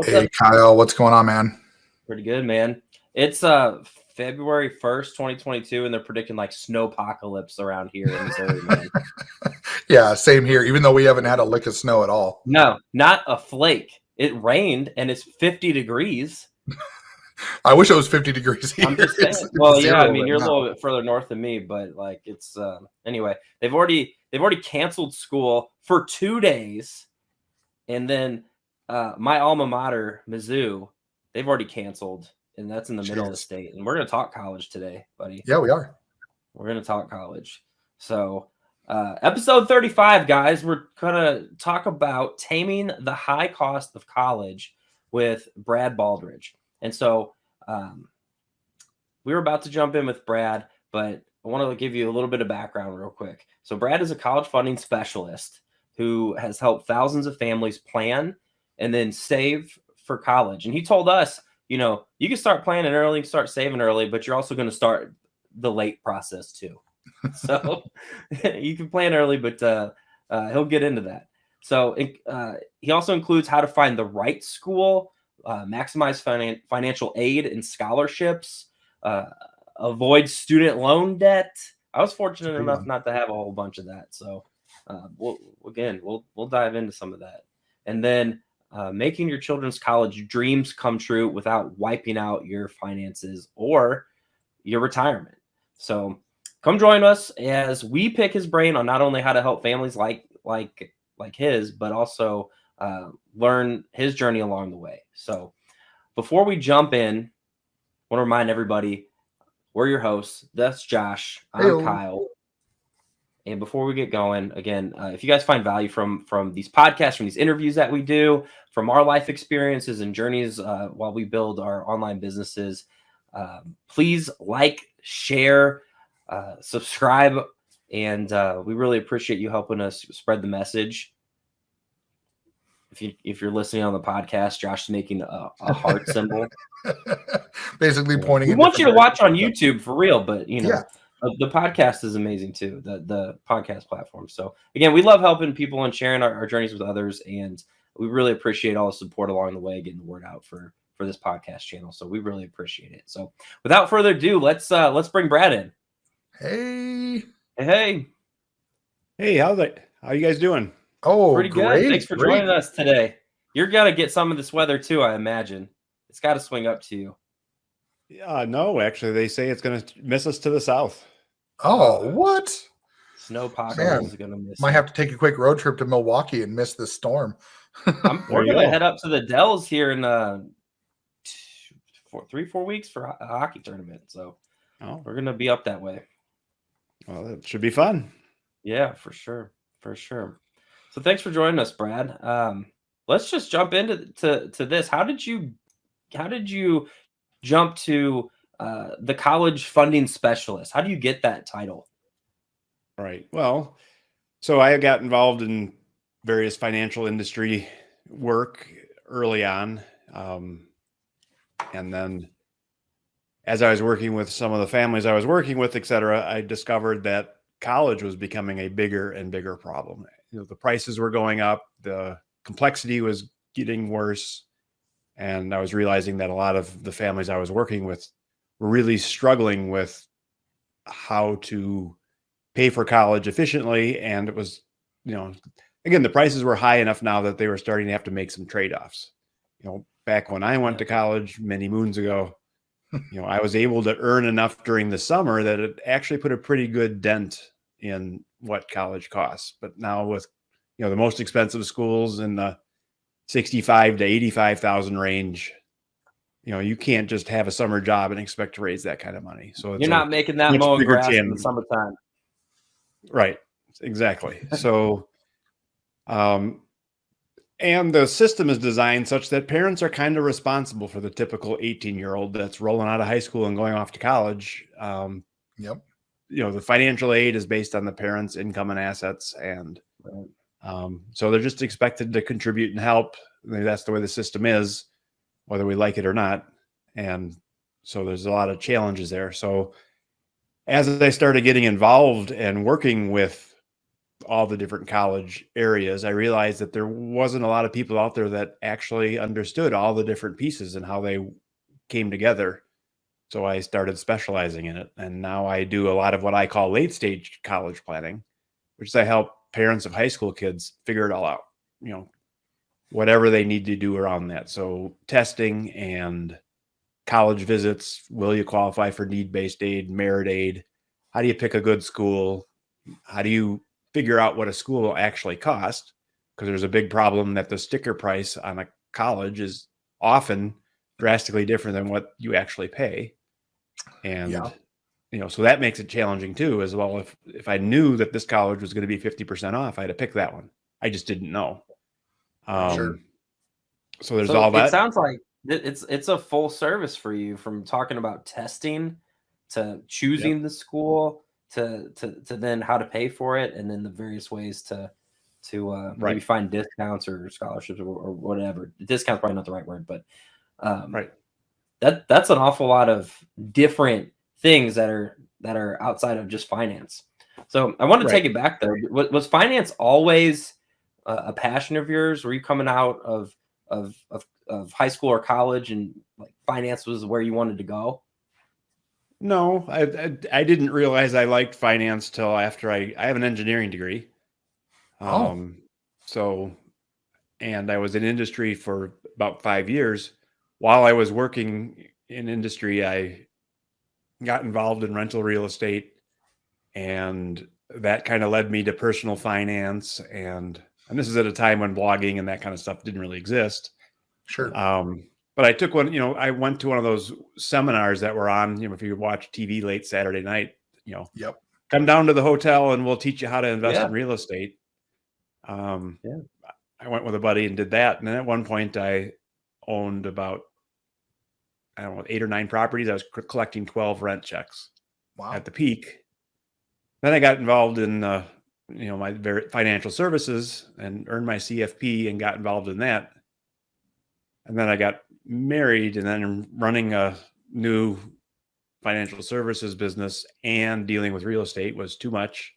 What's Hey, up? Kyle, what's going on, man? Pretty good, man. It's February 1st, 2022, and they're predicting like snowpocalypse around here in Missouri, man. Yeah, same here, even though we haven't had a lick of snow at all. No, not a flake. It rained and it's 50 degrees. I wish it was 50 degrees here. I'm just saying. It's Well, yeah, I zero mean, right you're a now. little bit further north than me, but like it's anyway, they've already canceled school for 2 days. And then my alma mater, Mizzou, they've already canceled, and that's in the middle of the Jeez. state. And we're gonna talk college today, buddy. Yeah, we are. We're going to talk college. So, episode 35, guys, we're going to talk about taming the high cost of college with Brad Baldridge. And so, we were about to jump in with Brad, but I want to give you a little bit of background real quick. So, Brad is a college funding specialist who has helped thousands of families plan and then save for college. And he told us, you know, you can start planning early, start saving early, but you're also going to start the late process too. So you can plan early, but he'll get into that. So he also includes how to find the right school, maximize financial aid and scholarships, avoid student loan debt. I was fortunate enough not to have a whole bunch of that. So we'll dive into some of that. And then making your children's college dreams come true without wiping out your finances or your retirement. So come join us as we pick his brain on not only how to help families like his, but also learn his journey along the way. So before we jump in, I want to remind everybody, we're your hosts. That's Josh. I'm Hey-o. Kyle. And before we get going, again, if you guys find value from these podcasts, from these interviews that we do, from our life experiences and journeys while we build our online businesses, please like, share, subscribe, and we really appreciate you helping us spread the message. If you're listening on the podcast, Josh is making a heart symbol, Basically pointing. We want you to watch on YouTube for real, but you know, Yeah. the podcast is amazing too. The podcast platform. So again, we love helping people and sharing our journeys with others, and we really appreciate all the support along the way, getting the word out for this podcast channel. So we really appreciate it. So without further ado, let's bring Brad in. Hey. How you guys doing? Oh, Pretty great. good. Thanks for joining us today. You're gonna get some of this weather too, I imagine. It's got to swing up to you. No, actually, they say it's going to miss us to the south. Oh, what? Snowpocalypse is gonna miss. Might have to take a quick road trip to Milwaukee and miss this storm. We're gonna head up to the Dells here in 3-4 weeks for a hockey tournament. So we're gonna be up that way. Well, that should be fun. Yeah, for sure. So thanks for joining us, Brad. Let's just jump into this. How did you jump to the college funding specialist? How do you get that title? Right. Well, so I got involved in various financial industry work early on. And then as I was working with some of the families I was working with, et cetera, I discovered that college was becoming a bigger and bigger problem. You know, the prices were going up, the complexity was getting worse. And I was realizing that a lot of the families I was working with were really struggling with how to pay for college efficiently. And it was, you know, again, the prices were high enough now that they were starting to have to make some trade-offs. You know, back when I went to college many moons ago, you know, I was able to earn enough during the summer that it actually put a pretty good dent in what college costs. But now with, you know, the most expensive schools in the 65 to 85,000 range, you know, you can't just have a summer job and expect to raise that kind of money. So you're not making that mowing grass in the summertime. Right. Exactly. So, and the system is designed such that parents are kind of responsible for the typical 18-year-old that's rolling out of high school and going off to college. Yep. You know, the financial aid is based on the parents' income and assets. And so they're just expected to contribute and help. I mean, that's the way the system is, whether we like it or not. And so there's a lot of challenges there. So as I started getting involved and working with all the different college areas, I realized that there wasn't a lot of people out there that actually understood all the different pieces and how they came together. So I started specializing in it. And now I do a lot of what I call late stage college planning, which is I help parents of high school kids figure it all out, whatever they need to do around that. So testing and college visits, will you qualify for need-based aid, merit aid? How do you pick a good school? How do you figure out what a school will actually cost? Because there's a big problem that the sticker price on a college is often drastically different than what you actually pay. And, so that makes it challenging too, as well. If I knew that this college was going to be 50% off, I had to pick that one. I just didn't know. Sure. So there's all that. It sounds like it's a full service for you, from talking about testing to choosing the school to then how to pay for it, and then the various ways to maybe find discounts or scholarships or whatever. Discounts probably not the right word, but that's an awful lot of different things that are outside of just finance. So I want to take it back there. Was finance always a passion of yours? Were you coming out of high school or college and like finance was where you wanted to go? No, I didn't realize I liked finance till after I have an engineering degree. So, and I was in industry for about 5 years. While I was working in industry, I got involved in rental real estate, and that kind of led me to personal finance. And this is at a time when blogging and that kind of stuff didn't really exist. Sure. But I took one, I went to one of those seminars that were on, if you watch TV late Saturday night, come down to the hotel and we'll teach you how to invest in real estate. I went with a buddy and did that. And then at one point I owned about, 8 or 9 properties. I was collecting 12 rent checks at the peak. Then I got involved in, my financial services and earned my CFP and got involved in that. And then I got married, and then running a new financial services business and dealing with real estate was too much.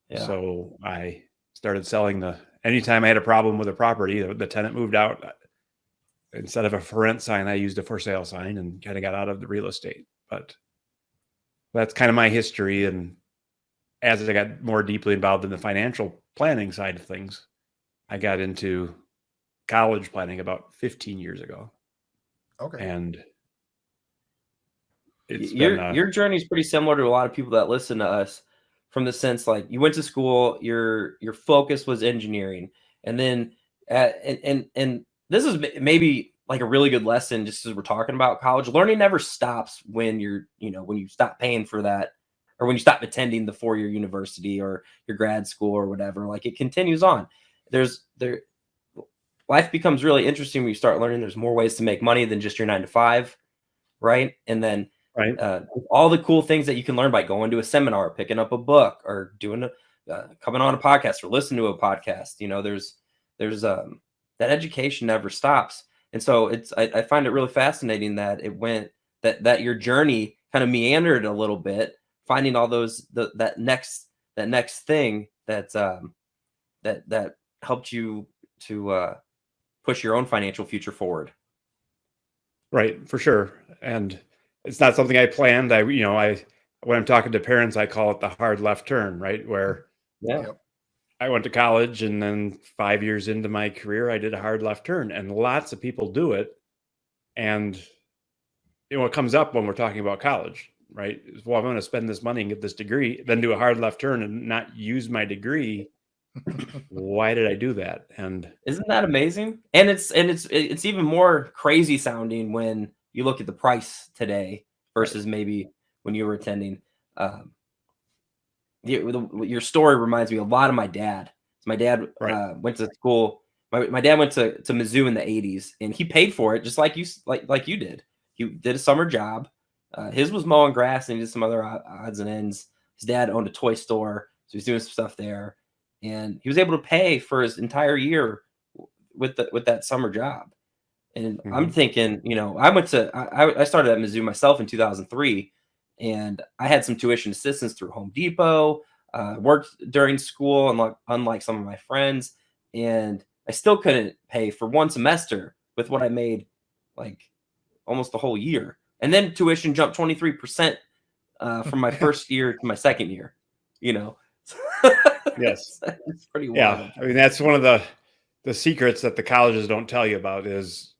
Yeah. So I started selling anytime I had a problem with a property, the tenant moved out. Instead of a for rent sign, I used a for sale sign and kind of got out of the real estate. But that's kind of my history. And as I got more deeply involved in the financial planning side of things, I got into college planning about 15 years ago. Okay. And your journey is pretty similar to a lot of people that listen to us, from the sense like you went to school, your focus was engineering, and then and this is maybe like a really good lesson, just as we're talking about college. Learning never stops when when you stop paying for that, or when you stop attending the 4-year university or your grad school or whatever. Like, it continues on. Life becomes really interesting when you start learning there's more ways to make money than just your 9 to 5, right? And then all the cool things that you can learn by going to a seminar, picking up a book, or doing coming on a podcast or listening to a podcast. There's that education never stops. And so I find it really fascinating that that your journey kind of meandered a little bit, finding all those that next thing that helped you to push your own financial future forward. Right, for sure. And it's not something I planned. When I'm talking to parents, I call it the hard left turn, right? Where I went to college, and then 5 years into my career, I did a hard left turn, and lots of people do it. And it comes up when we're talking about college, right? Well, I'm going to spend this money and get this degree, then do a hard left turn and not use my degree. Why did I do that? And isn't that amazing? And it's even more crazy sounding when you look at the price today versus maybe when you were attending. Your story reminds me a lot of my dad. My dad went to school. My dad went to Mizzou in the 80s, and he paid for it just like you did. He did a summer job. His was mowing grass, and he did some other odds and ends. His dad owned a toy store, so he was doing some stuff there, and he was able to pay for his entire year with that summer job. And I'm thinking, I started at Mizzou myself in 2003. And I had some tuition assistance through Home Depot. worked during school, and unlike some of my friends, and I still couldn't pay for one semester with what I made like almost the whole year. And then tuition jumped 23% from my first year to my second year, you know. Yes. It's pretty Yeah. wild. I mean, that's one of the secrets that the colleges don't tell you about is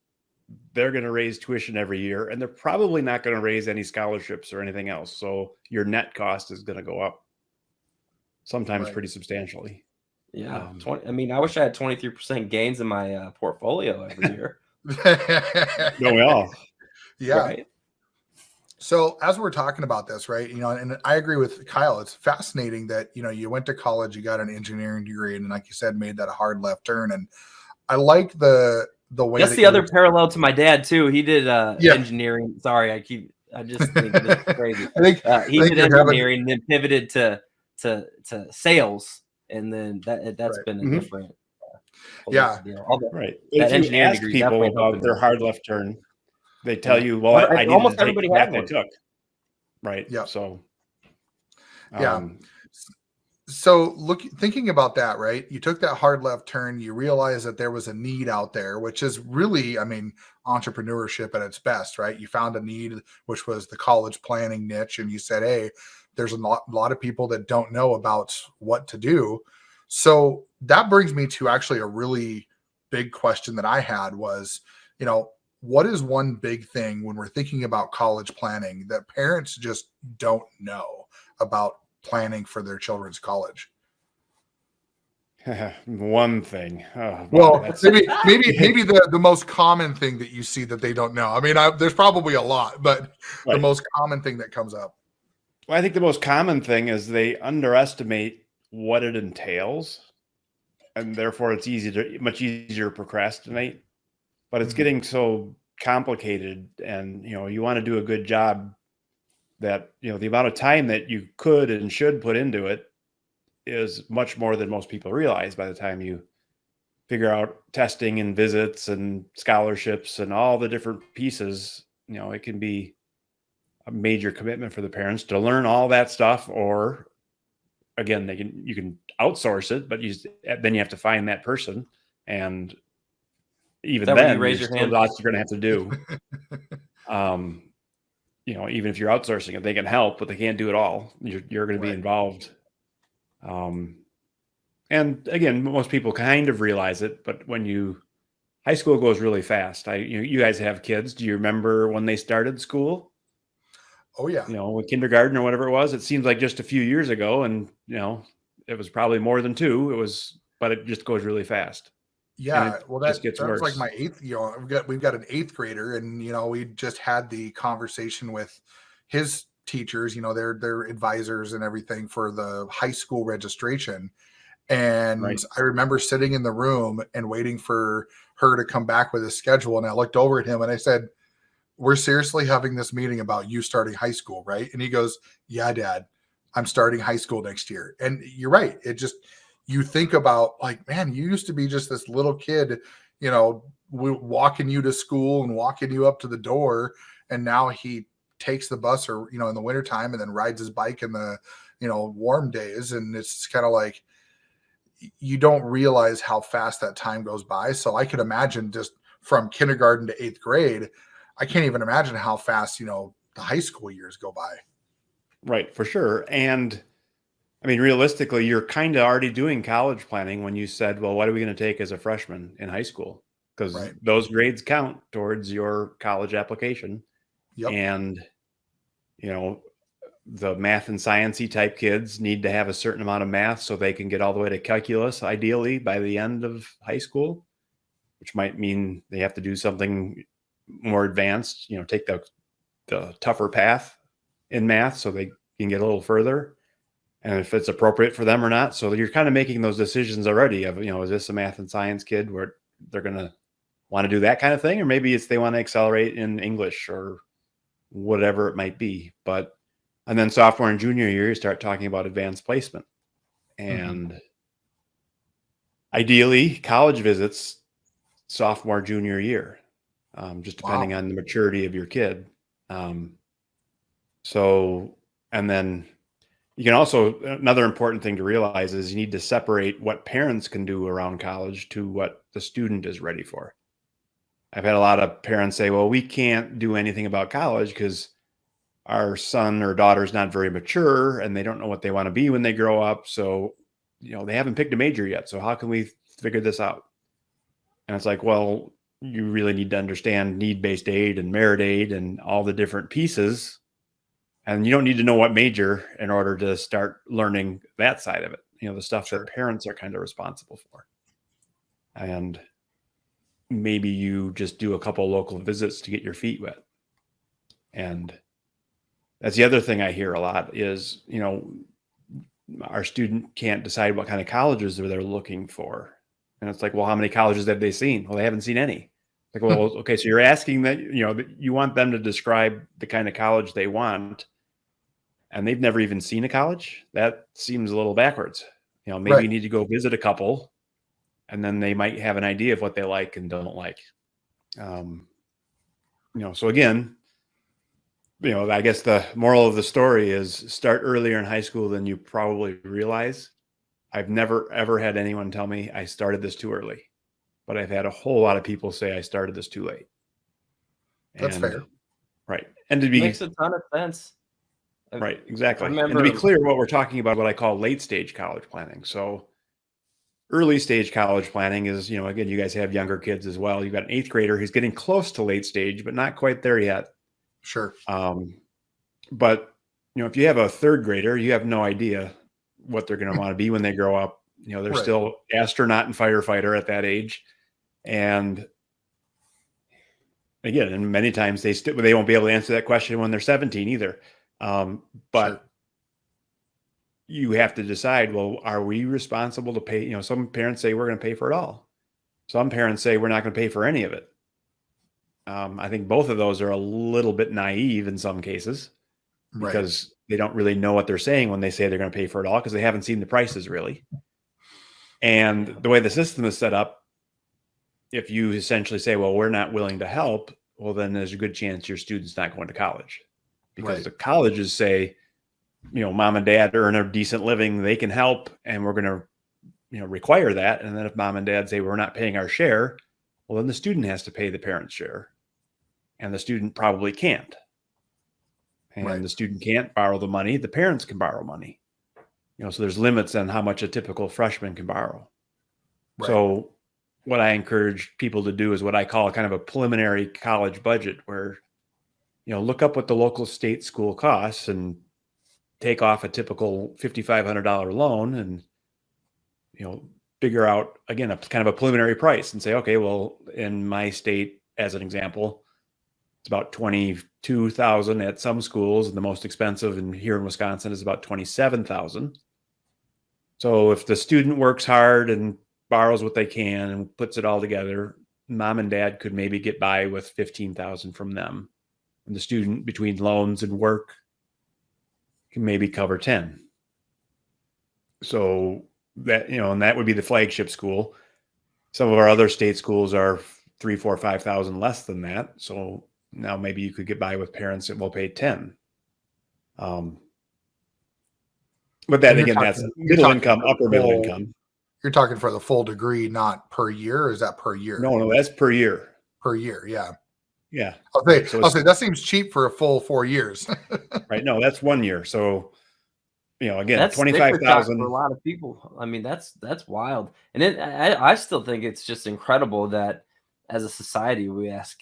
they're going to raise tuition every year, and they're probably not going to raise any scholarships or anything else. So your net cost is going to go up sometimes Right. pretty substantially. Yeah. I mean, I wish I had 23% gains in my portfolio every year. No, we all. Yeah. Right. So as we're talking about this, right, and I agree with Kyle, it's fascinating that, you went to college, you got an engineering degree, and like you said, made that a hard left turn. And I like the way That's that the other parallel to my dad too. He did Yeah. engineering. Sorry, I just think this is crazy. I think He did you're having- engineering, then pivoted to sales, and then that's Right. been a Mhm. different whole Yeah. deal. Right. That If you engineering ask degree people definitely about opened their it. hard left turn, they tell Yeah. you, well, I needed almost to take everybody the had path I one. took. Right. Yeah. So, Yeah. So thinking about that, right? You took that hard left turn, you realized that there was a need out there, which is really, I mean, entrepreneurship at its best, right? You found a need, which was the college planning niche, and you said, hey, there's a lot of people that don't know about what to do. So that brings me to actually a really big question that I had was, what is one big thing when we're thinking about college planning that parents just don't know about planning for their children's college? one thing. Oh, Well, that's maybe the most common thing that you see that they don't know. I mean, there's probably a lot, but the right. most common thing that comes up. Well, I think the most common thing is they underestimate what it entails, and therefore it's much easier to procrastinate. But it's Mhm. getting so complicated, and you want to do a good job that the amount of time that you could and should put into it is much more than most people realize by the time you figure out testing and visits and scholarships and all the different pieces. It can be a major commitment for the parents to learn all that stuff, or again, you can outsource it, but then you have to find that person, and even that where you then raise there's your still hand? lots you're going to have to do. Even if you're outsourcing it, they can help, but they can't do it all. You're going to be Right. involved. And again, most people kind of realize it, but high school goes really fast. You guys have kids. Do you remember when they started school? Oh yeah. Kindergarten or whatever it was? It seems like just a few years ago, and it was probably more than two. But it just goes really fast. Yeah, well, just gets that was like worse. my eighth. We've got an eighth grader, and we just had the conversation with his teachers. Their advisors and everything for the high school registration. And Right. I remember sitting in the room and waiting for her to come back with a schedule. And I looked over at him and I said, "We're seriously having this meeting about you starting high school, right?" And he goes, "Yeah, Dad, I'm starting high school next year." And you're right. You think about like, man, you used to be just this little kid, walking you to school and walking you up to the door. And now he takes the bus or, in the wintertime and then rides his bike in the, warm days. And it's kind of like, you don't realize how fast that time goes by. So I could imagine just from kindergarten to eighth grade, I can't even imagine how fast, the high school years go by. Right, for sure. And I mean, realistically, you're kind of already doing college planning when you said, well, what are we going to take as a freshman in high school? Because Right. those grades count towards your college application. Yep. And, the math and sciencey type kids need to have a certain amount of math so they can get all the way to calculus, ideally, by the end of high school, which might mean they have to do something more advanced, take the tougher path in math so they can get a little further, and if it's appropriate for them or not. So you're kind of making those decisions already of, is this a math and science kid where they're going to want to do that kind of thing, or maybe it's they want to accelerate in English or whatever it might be. And then sophomore and junior year, you start talking about advanced placement, and ideally college visits sophomore, junior year, just depending on the maturity of your kid. And then, You can also, another important thing to realize is you need to separate what parents can do around college to what the student is ready for. I've had a lot of parents say, well, we can't do anything about college because our son or daughter is not very mature and they don't know what they want to be when they grow up. So, they haven't picked a major yet. So how can we figure this out? And it's like, well, you really need to understand need-based aid and merit aid and all the different pieces. And you don't need to know what major in order to start learning that side of it. The stuff that parents are kind of responsible for. And maybe you just do a couple local visits to get your feet wet. And that's the other thing I hear a lot is, our student can't decide what kind of colleges they're looking for. And it's like, well, how many colleges have they seen? Well, they haven't seen any. Like, well, okay, so you're asking that, you want them to describe the kind of college they want, and they've never even seen a college. That seems a little backwards. Maybe you need to go visit a couple, and then they might have an idea of what they like and don't like. So again, I guess the moral of the story is start earlier in high school than you probably realize. I've never, ever had anyone tell me I started this too early, but I've had a whole lot of people say I started this too late. That's fair. Right. And to be makes a ton of sense. Right. Exactly. And to be clear, what we're talking about, what I call late stage college planning. So early stage college planning is, again, you guys have younger kids as well. You've got an 8th grader who's getting close to late stage, but not quite there yet. Sure. But if you have a 3rd grader, you have no idea what they're going to want to be when they grow up. They're still astronaut and firefighter at that age. And again, and many times they won't be able to answer that question when they're 17 either. But you have to decide, well, are we responsible to pay? Some parents say we're going to pay for it all. Some parents say we're not going to pay for any of it. I think both of those are a little bit naive in some cases because they don't really know what they're saying when they say they're going to pay for it all because they haven't seen the prices really. And the way the system is set up, if you essentially say, well, we're not willing to help, well, then there's a good chance your student's not going to college because the colleges say, mom and dad earn a decent living, they can help, and we're going to, require that. And then if mom and dad say we're not paying our share, well, then the student has to pay the parent's share, and the student probably can't. And the student can't borrow the money. The parents can borrow money. So there's limits on how much a typical freshman can borrow. So what I encourage people to do is what I call kind of a preliminary college budget where, look up what the local state school costs and take off a typical $5,500 loan and, figure out, again, a kind of a preliminary price and say, okay, well, in my state, as an example, it's about $22,000 at some schools, and the most expensive here in Wisconsin is about $27,000. So if the student works hard and borrows what they can and puts it all together, mom and dad could maybe get by with $15,000 from them. And the student, between loans and work, can maybe cover 10. So that, and that would be the flagship school. Some of our other state schools are 3, 4, 5,000 less than that. So now maybe you could get by with parents that will pay 10. But that, again, that's middle income, upper middle income. You're talking for the full degree, not per year, or is that per year? No, that's per year. Per year, yeah. Yeah. I'll say that seems cheap for a full 4 years. Right. No, that's 1 year. So, again, that's 25,000 for a lot of people. I mean, that's wild. And I still think it's just incredible that as a society we ask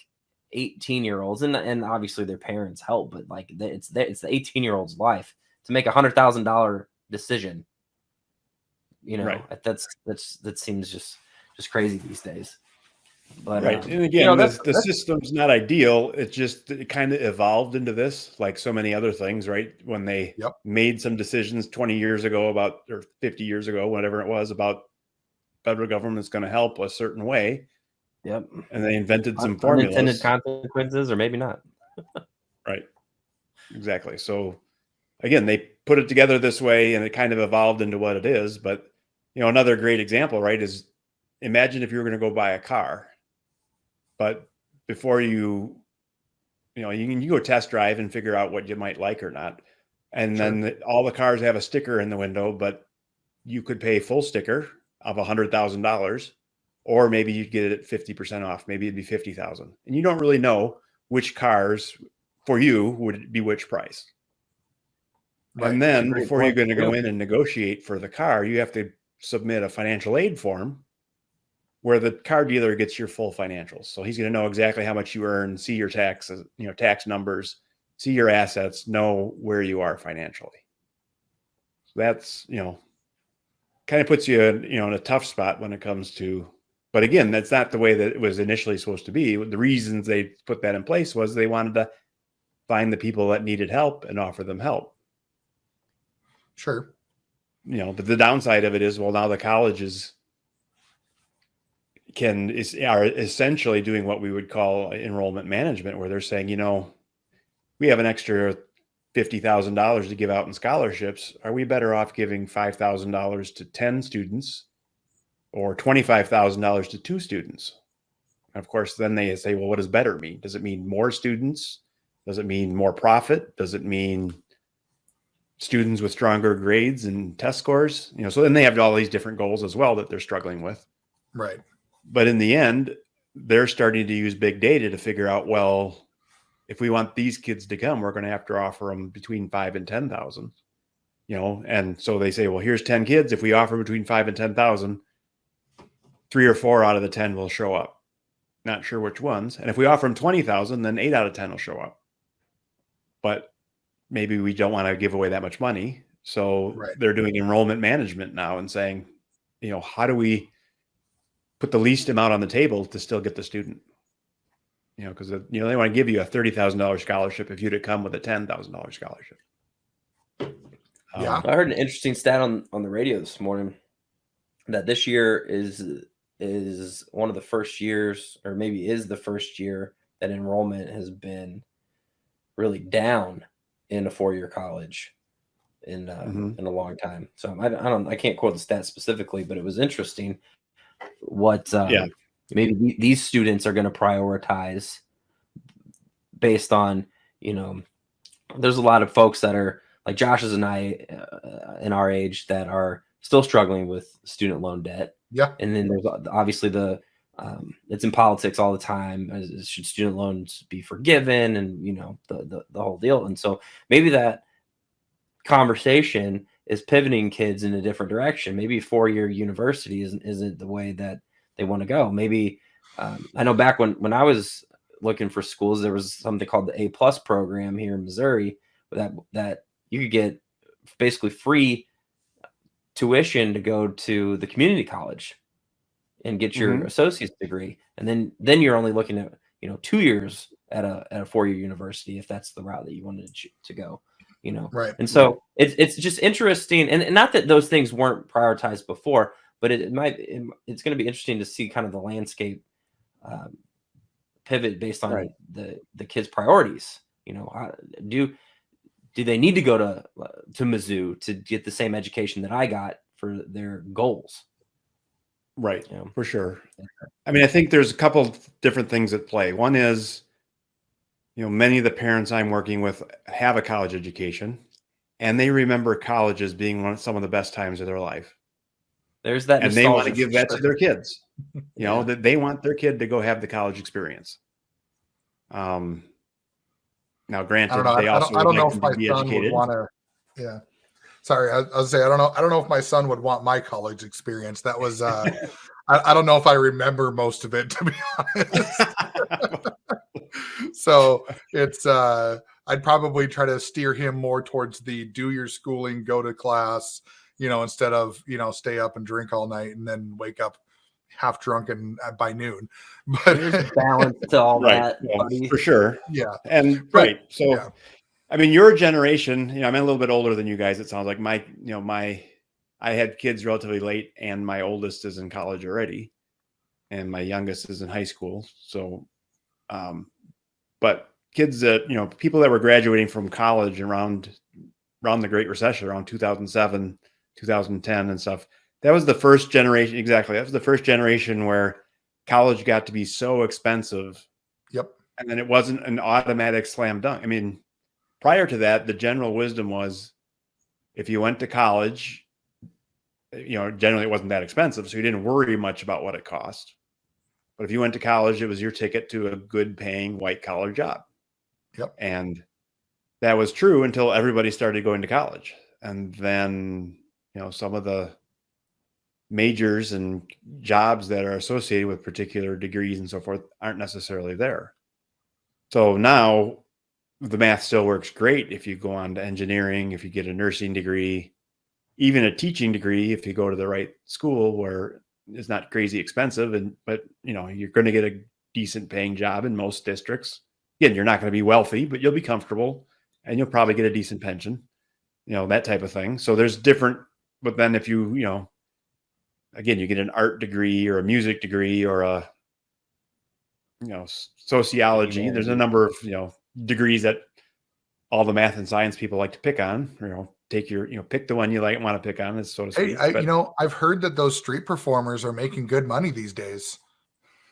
18-year-olds and obviously their parents help, but like it's the 18-year-old's life to make $100,000 decision. That seems just crazy these days. But and again, the system's not ideal. It kind of evolved into this, like so many other things, right? When they made some decisions 20 years ago or 50 years ago, whatever it was, about federal government's going to help a certain way. Yep. And they invented some formulas. Unintended consequences, or maybe not. Right. Exactly. So again, they put it together this way and it kind of evolved into what it is. But, another great example, right, is imagine if you were going to go buy a car, but before you can go test drive and figure out what you might like or not. And Sure. then all the cars have a sticker in the window, but you could pay full sticker of $100,000, or maybe you'd get it at 50% off. Maybe it'd be 50,000, and you don't really know which cars for you would be which price. Right. And then Great before you're point. going to go Yep. in and negotiate for the car, you have to submit a financial aid form where the car dealer gets your full financials. So he's going to know exactly how much you earn, see your taxes, tax numbers, see your assets, know where you are financially. So that's, kind of puts you in a tough spot when it comes to, but again, that's not the way that it was initially supposed to be. The reasons they put that in place was they wanted to find the people that needed help and offer them help. Sure. But the downside of it is, well, now the colleges are essentially doing what we would call enrollment management, where they're saying, we have an extra $50,000 to give out in scholarships. Are we better off giving $5,000 to 10 students or $25,000 to 2 students? And of course, then they say, well, what does better mean? Does it mean more students? Does it mean more profit? Does it mean students with stronger grades and test scores? So then they have all these different goals as well that they're struggling with. Right. But in the end, they're starting to use big data to figure out, well, if we want these kids to come, we're going to have to offer them between 5 and 10,000, and so they say, well, here's 10 kids. If we offer between 5 and 10,000, 3 or 4 out of the 10 will show up. Not sure which ones. And if we offer them 20,000, then 8 out of 10 will show up. But maybe we don't want to give away that much money. So They're doing enrollment management now and saying, how do we put the least amount on the table to still get the student? Because they want to give you a $30,000 scholarship if you'd come with a $10,000 scholarship. Yeah. I heard an interesting stat on the radio this morning that this year is one of the first years, or maybe is the first year, that enrollment has been really down in a 4-year college in a long time. So I can't quote the stat specifically, but it was interesting what maybe these students are going to prioritize based on, there's a lot of folks that are like Josh's and I in our age that are still struggling with student loan debt. Yeah. And then there's obviously it's in politics all the time. Should student loans be forgiven? And, the whole deal. And so maybe that conversation is pivoting kids in a different direction. Maybe 4-year university isn't the way that they want to go. Maybe I know back when I was looking for schools, there was something called the A+ program here in Missouri that you could get basically free tuition to go to the community college and get your associate's degree. And then you're only looking at 2 years at a 4-year university if that's the route that you wanted to go. Right. And so it's just interesting, and not that those things weren't prioritized before, but it's going to be interesting to see kind of the landscape pivot based on the kids' priorities. Do they need to go to Mizzou to get the same education that I got for their goals? Right. For sure. I mean, I think there's a couple different things at play. One is, many of the parents I'm working with have a college education, and they remember college as being some of the best times of their life. There's that, and they want to give that to their kids. That they want their kid to go have the college experience. Now, granted, they also I don't know like if my son would want to. Yeah. Sorry, I was saying I don't know if my son would want my college experience. That was I don't know if I remember most of it, to be honest. So it's I'd probably try to steer him more towards the do your schooling, go to class, instead of stay up and drink all night and then wake up half drunk and by noon. But there's balance to all that, buddy. For sure. Yeah. And so I mean, your generation, I'm a little bit older than you guys. It sounds like I had kids relatively late, and my oldest is in college already, and my youngest is in high school. So, but kids that, people that were graduating from college around the Great Recession, around 2007, 2010 and stuff, that was the first generation. Exactly. That was the first generation where college got to be so expensive. Yep. And then it wasn't an automatic slam dunk. I mean, prior to that, the general wisdom was if you went to college, generally it wasn't that expensive, so you didn't worry much about what it cost. But if you went to college, it was your ticket to a good paying white collar job. Yep. And that was true until everybody started going to college. And then, some of the majors and jobs that are associated with particular degrees and so forth aren't necessarily there. So now the math still works great if you go on to engineering, if you get a nursing degree, even a teaching degree, if you go to the right school where it's not crazy expensive, but you're going to get a decent paying job in most districts. Again, you're not going to be wealthy, but you'll be comfortable and you'll probably get a decent pension, that type of thing. So there's different, but then if you, again, you get an art degree or a music degree or a, sociology, there's a number of, degrees that all the math and science people like to pick on, take your, pick the one you want to pick on, so to speak. Hey, I've heard that those street performers are making good money these days.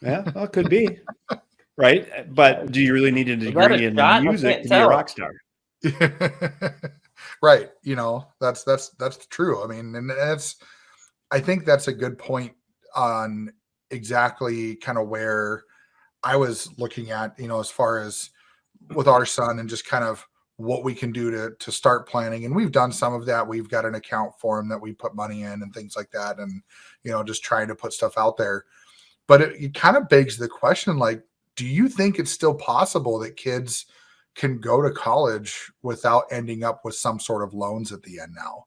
Yeah, well, it could be. Right. But do you really need a degree in music to be a rock star? Right. That's true. I mean, and I think that's a good point on exactly kind of where I was looking at, as far as with our son and just kind of what we can do to start planning. And we've done some of that. We've got an account for him that we put money in and things like that. And, just trying to put stuff out there. But it kind of begs the question, like, do you think it's still possible that kids can go to college without ending up with some sort of loans at the end now,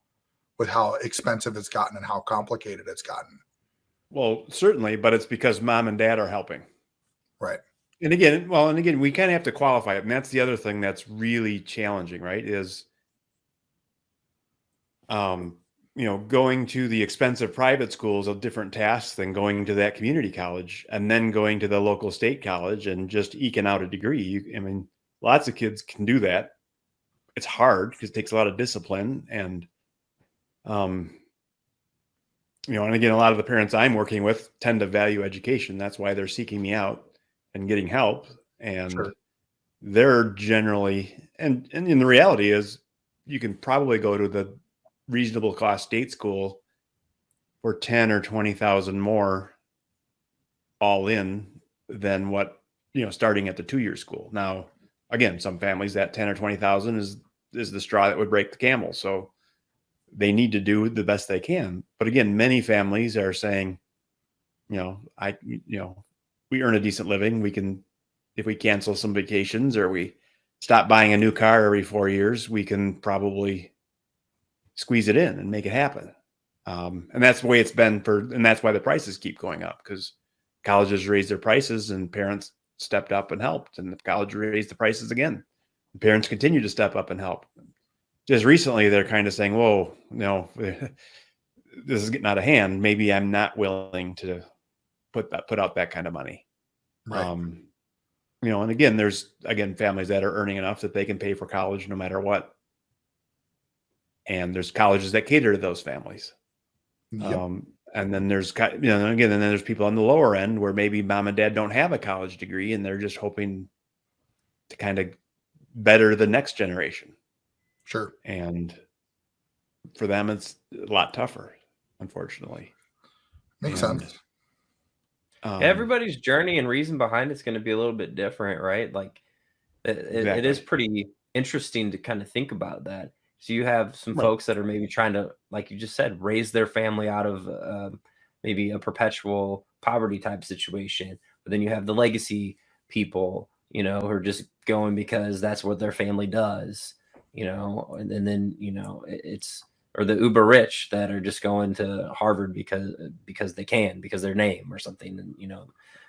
with how expensive it's gotten and how complicated it's gotten? Well, certainly, but it's because mom and dad are helping. Right. And again, we kind of have to qualify it. And that's the other thing that's really challenging, right? Is, going to the expensive private schools a different task than going to that community college and then going to the local state college and just eking out a degree. Lots of kids can do that. It's hard because it takes a lot of discipline and, and again, a lot of the parents I'm working with tend to value education. That's why they're seeking me out and getting help. And Sure. They're generally, and the reality is you can probably go to the reasonable cost state school for 10 or 20,000 more all in than what, starting at the 2-year school. Now, again, some families that 10 or 20,000 is the straw that would break the camel. So they need to do the best they can. But again, many families are saying, we earn a decent living. We can, if we cancel some vacations or we stop buying a new car every 4 years, we can probably squeeze it in and make it happen. And that's the way it's been and that's why the prices keep going up, because colleges raised their prices and parents stepped up and helped. And the college raised the prices again. The parents continue to step up and help. Just recently, they're kind of saying, whoa, this is getting out of hand. Maybe I'm not willing to put out that kind of money. Right. And again, there's families that are earning enough that they can pay for college no matter what. And there's colleges that cater to those families. Yep. And then there's, and then there's people on the lower end where maybe mom and dad don't have a college degree and they're just hoping to kind of better the next generation. Sure. And for them, it's a lot tougher, unfortunately. Makes sense. Everybody's journey and reason behind it's going to be a little bit different, right? Like it is pretty interesting to kind of think about that. So you have some folks that are maybe trying to, like you just said, raise their family out of maybe a perpetual poverty type situation. But then you have the legacy people, who are just going because that's what their family does, and then, it's, or the uber rich that are just going to Harvard because they can, because their name or something. And,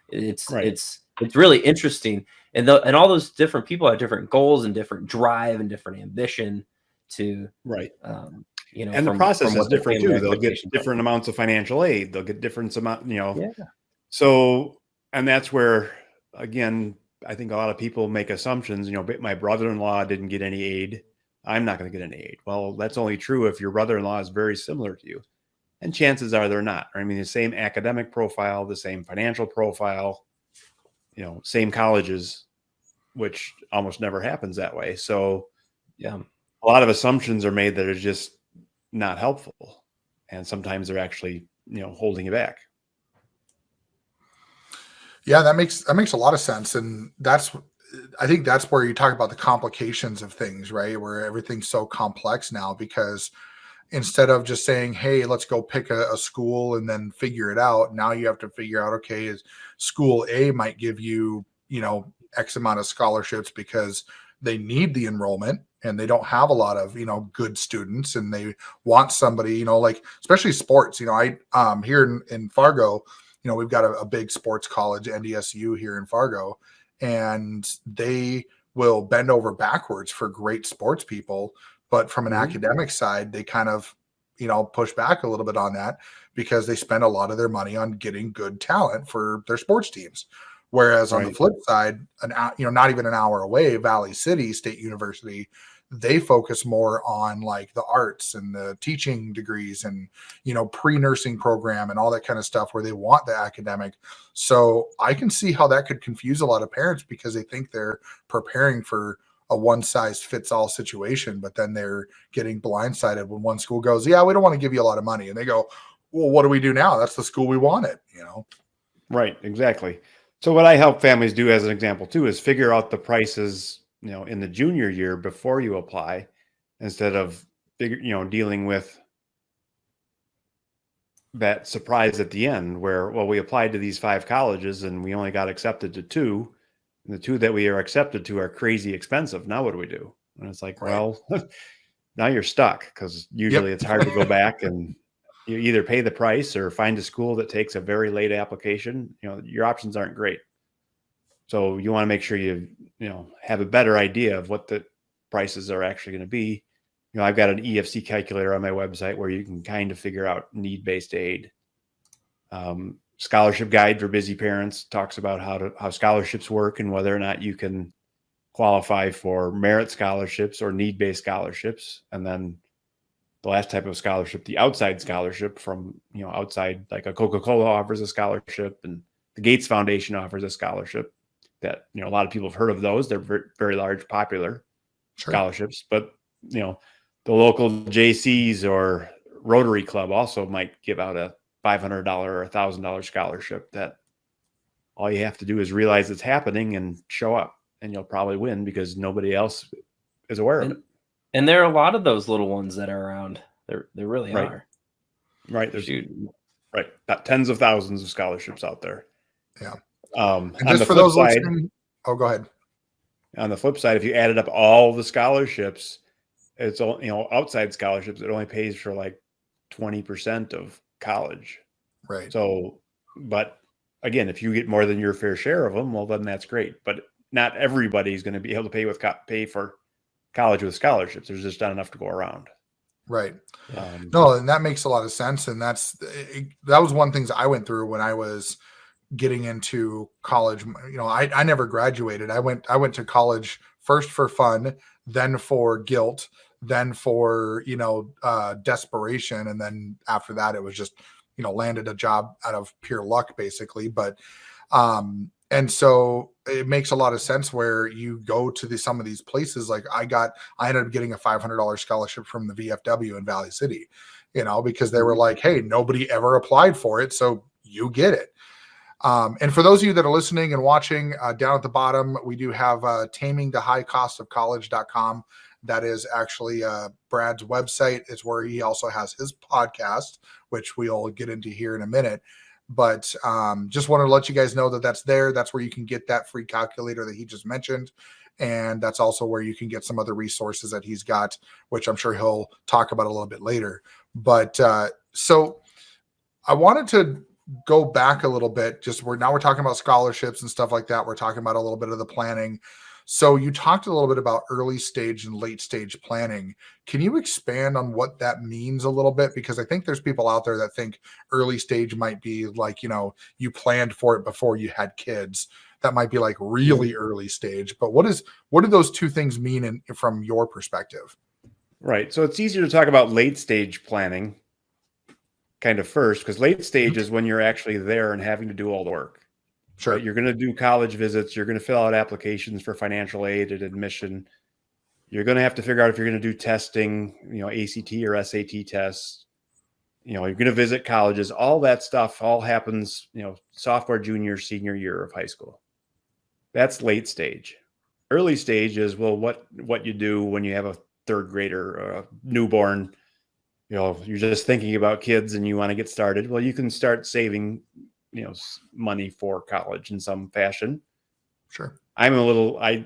it's really interesting. And all those different people have different goals and different drive and different ambition to and the process is different too. They'll get different amounts of financial aid. They'll get different amount, So, and that's where, again, I think a lot of people make assumptions, my brother-in-law didn't get any aid. I'm not going to get any aid. Well, that's only true if your brother-in-law is very similar to you. And chances are they're not. The same academic profile, the same financial profile, same colleges, which almost never happens that way. So Yeah. a lot of assumptions are made that are just not helpful. And sometimes they're actually, holding you back. Yeah, that makes a lot of sense. And I think that's where you talk about the complications of things, right? Where everything's so complex now, because instead of just saying, hey, let's go pick a school and then figure it out, now you have to figure out, okay, is school A might give you, X amount of scholarships because they need the enrollment and they don't have a lot of, good students, and they want somebody, like especially sports. I here in Fargo, we've got a big sports college, NDSU, here in Fargo, and they will bend over backwards for great sports people. But from an academic side, they kind of, push back a little bit on that because they spend a lot of their money on getting good talent for their sports teams. Whereas on the flip side, not even an hour away, Valley City State University, they focus more on like the arts and the teaching degrees and, pre-nursing program and all that kind of stuff, where they want the academic. So I can see how that could confuse a lot of parents because they think they're preparing for a one-size-fits-all situation, but then they're getting blindsided when one school goes, yeah, we don't want to give you a lot of money. And they go, well, what do we do now? That's the school we wanted, Right, exactly. So what I help families do, as an example too, is figure out the prices, in the junior year before you apply, instead of dealing with that surprise at the end where, well, we applied to these 5 colleges and we only got accepted to 2. And the 2 that we are accepted to are crazy expensive. Now what do we do? And it's like, well, now you're stuck, because usually it's hard to go back, and you either pay the price or find a school that takes a very late application. Your options aren't great. So you want to make sure you have a better idea of what the prices are actually going to be. I've got an EFC calculator on my website where you can kind of figure out need-based aid. Scholarship Guide for Busy Parents talks about how scholarships work and whether or not you can qualify for merit scholarships or need-based scholarships. And then the last type of scholarship, the outside scholarship from, outside, like a Coca-Cola offers a scholarship, and the Gates Foundation offers a scholarship that, a lot of people have heard of those. They're very, very large, popular scholarships, but, the local JCs or Rotary Club also might give out a $500 or $1,000 scholarship that all you have to do is realize it's happening and show up, and you'll probably win because nobody else is aware of it. And there are a lot of those little ones that are around. There really are. Right. There's about tens of thousands of scholarships out there. Yeah. And just for those listening, go ahead. On the flip side, if you added up all the scholarships, it's all, outside scholarships, it only pays for like 20% of college. Right. So, but again, if you get more than your fair share of them, well, then that's great. But not everybody's going to be able to pay for college with scholarships. There's just not enough to go around. Right. No, and that makes a lot of sense. And that was one of the things I went through when I was getting into college. I never graduated. I went to college first for fun, then for guilt, then for, desperation. And then after that, it was just, landed a job out of pure luck, basically. But, and so it makes a lot of sense where you go to some of these places. Like I ended up getting a $500 scholarship from the VFW in Valley City, because they were like, hey, nobody ever applied for it, so you get it. And for those of you that are listening and watching, down at the bottom, we do have tamingthehighcostofcollege.com. That is actually Brad's website. It's where he also has his podcast, which we'll get into here in a minute. But just wanted to let you guys know that that's there. That's where you can get that free calculator that he just mentioned. And that's also where you can get some other resources that he's got, which I'm sure he'll talk about a little bit later. But so I wanted to go back a little bit. We're talking about scholarships and stuff like that. We're talking about a little bit of the planning. So you talked a little bit about early stage and late stage planning. Can you expand on what that means a little bit? Because I think there's people out there that think early stage might be like, you planned for it before you had kids. That might be like really early stage. But what do those two things mean from your perspective? Right. So it's easier to talk about late stage planning kind of first, because late stage is when you're actually there and having to do all the work. Sure. Right? You're going to do college visits. You're going to fill out applications for financial aid and admission. You're going to have to figure out if you're going to do testing, ACT or SAT tests. You're going to visit colleges. All that stuff all happens, sophomore, junior, senior year of high school. That's late stage. Early stage is, well, what you do when you have a third grader or a newborn. You're just thinking about kids and you want to get started. Well, you can start saving, money for college in some fashion. Sure. I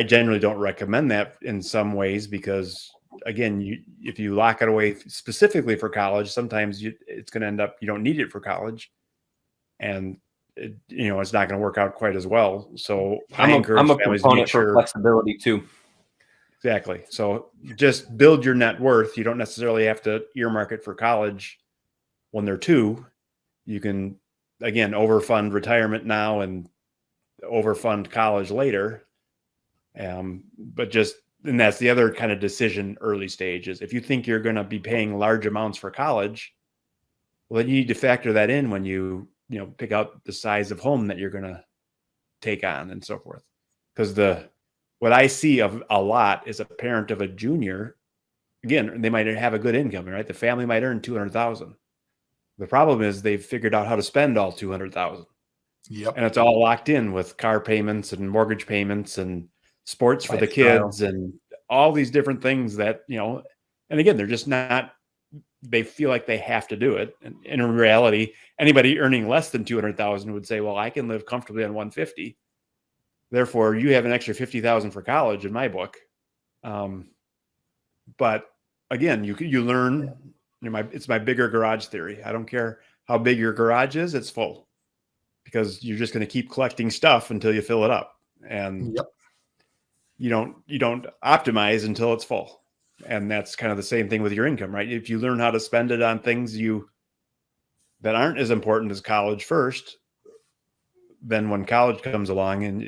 generally don't recommend that in some ways because, again, if you lock it away specifically for college, sometimes it's going to end up you don't need it for college, and it's not going to work out quite as well. So I'm a proponent for flexibility too. Exactly. So just build your net worth. You don't necessarily have to earmark it for college when they're 2. You can, again, overfund retirement now and overfund college later. And that's the other kind of decision early stages. If you think you're going to be paying large amounts for college, well, then you need to factor that in when you pick out the size of home that you're going to take on and so forth. Because what I see of a lot is a parent of a junior. Again, they might have a good income, right? The family might earn $200,000. The problem is they've figured out how to spend all $200,000. Yep. And it's all locked in with car payments and mortgage payments and sports for the kids and all these different things that, and again, they're just not, they feel like they have to do it. And in reality, anybody earning less than 200,000 would say, well, I can live comfortably on 150. Therefore, you have an extra 50,000 for college in my book. But again, you learn. It's my bigger garage theory. I don't care how big your garage is; it's full, because you're just going to keep collecting stuff until you fill it up, and you don't optimize until it's full. And that's kind of the same thing with your income, right? If you learn how to spend it on things that aren't as important as college first, then when college comes along, and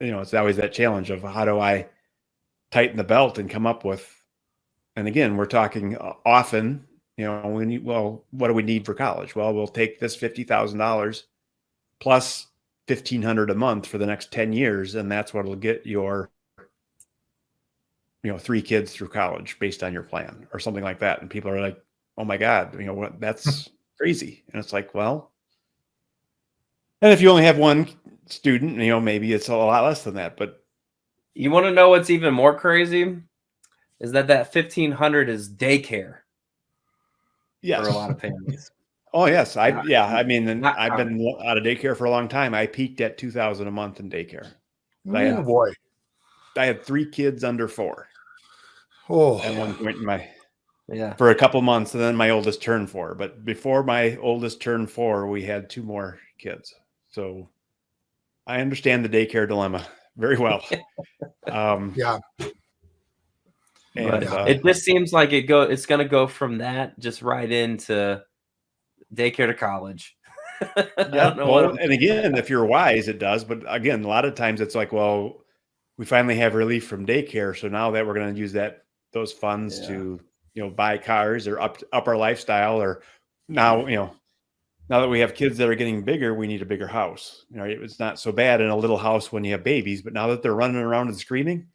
it's always that challenge of how do I tighten the belt and come up with, and again, we're talking often, what do we need for college? Well, we'll take this $50,000 plus $1,500 a month for the next 10 years. And that's what will get your, 3 kids through college based on your plan or something like that. And people are like, oh my God, that's crazy. And it's like, well, and if you only have one student, maybe it's a lot less than that. But you want to know what's even more crazy is that $1,500 is daycare. Yes. For a lot of families. Oh yes, I've been out of daycare for a long time. I peaked at $2,000 a month in daycare. Oh boy, I had 3 kids under 4. Oh, at one point in for a couple months, and then my oldest turned 4. But before my oldest turned 4, we had 2 more kids. So I understand the daycare dilemma very well. And it just seems like it's going to go from that just right into daycare to college. And again, if you're wise, it does. But again, a lot of times it's like, well, we finally have relief from daycare, so now that we're going to use those funds to buy cars or up our lifestyle, or now now that we have kids that are getting bigger, we need a bigger house. It's not so bad in a little house when you have babies, but now that they're running around and screaming,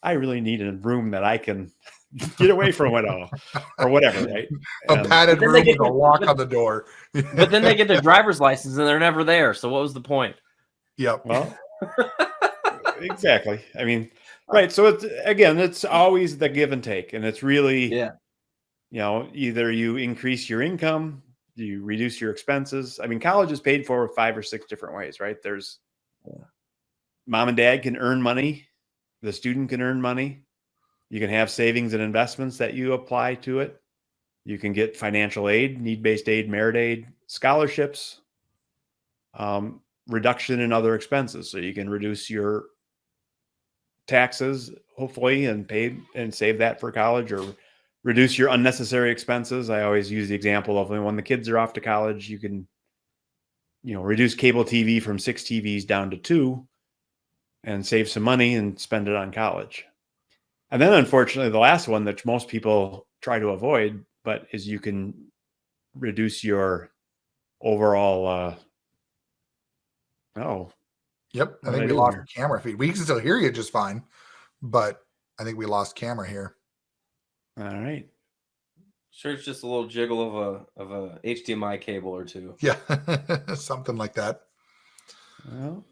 I really need a room that I can get away from it all, or whatever, right? A padded room with a lock on the door. But then they get their driver's license and they're never there. So what was the point? Yep. Well, exactly. I mean, right. So it's always the give and take, and it's really, either you increase your income, you reduce your expenses. I mean, college is paid for 5 or 6 different ways, right? There's mom and dad can earn money. The student can earn money. You can have savings and investments that you apply to it. You can get financial aid, need-based aid, merit aid, scholarships, reduction in other expenses. So you can reduce your taxes, hopefully, and pay and save that for college, or reduce your unnecessary expenses. I always use the example of when the kids are off to college, you can, reduce cable TV from 6 TVs down to 2 and save some money and spend it on college. And then, unfortunately, the last one that most people try to avoid, but is you can reduce your overall. Yep. I think we lost the camera feed. We can still hear you just fine, but I think we lost camera here. All right. Sure, it's just a little jiggle of a HDMI cable or two. Yeah, something like that. Well,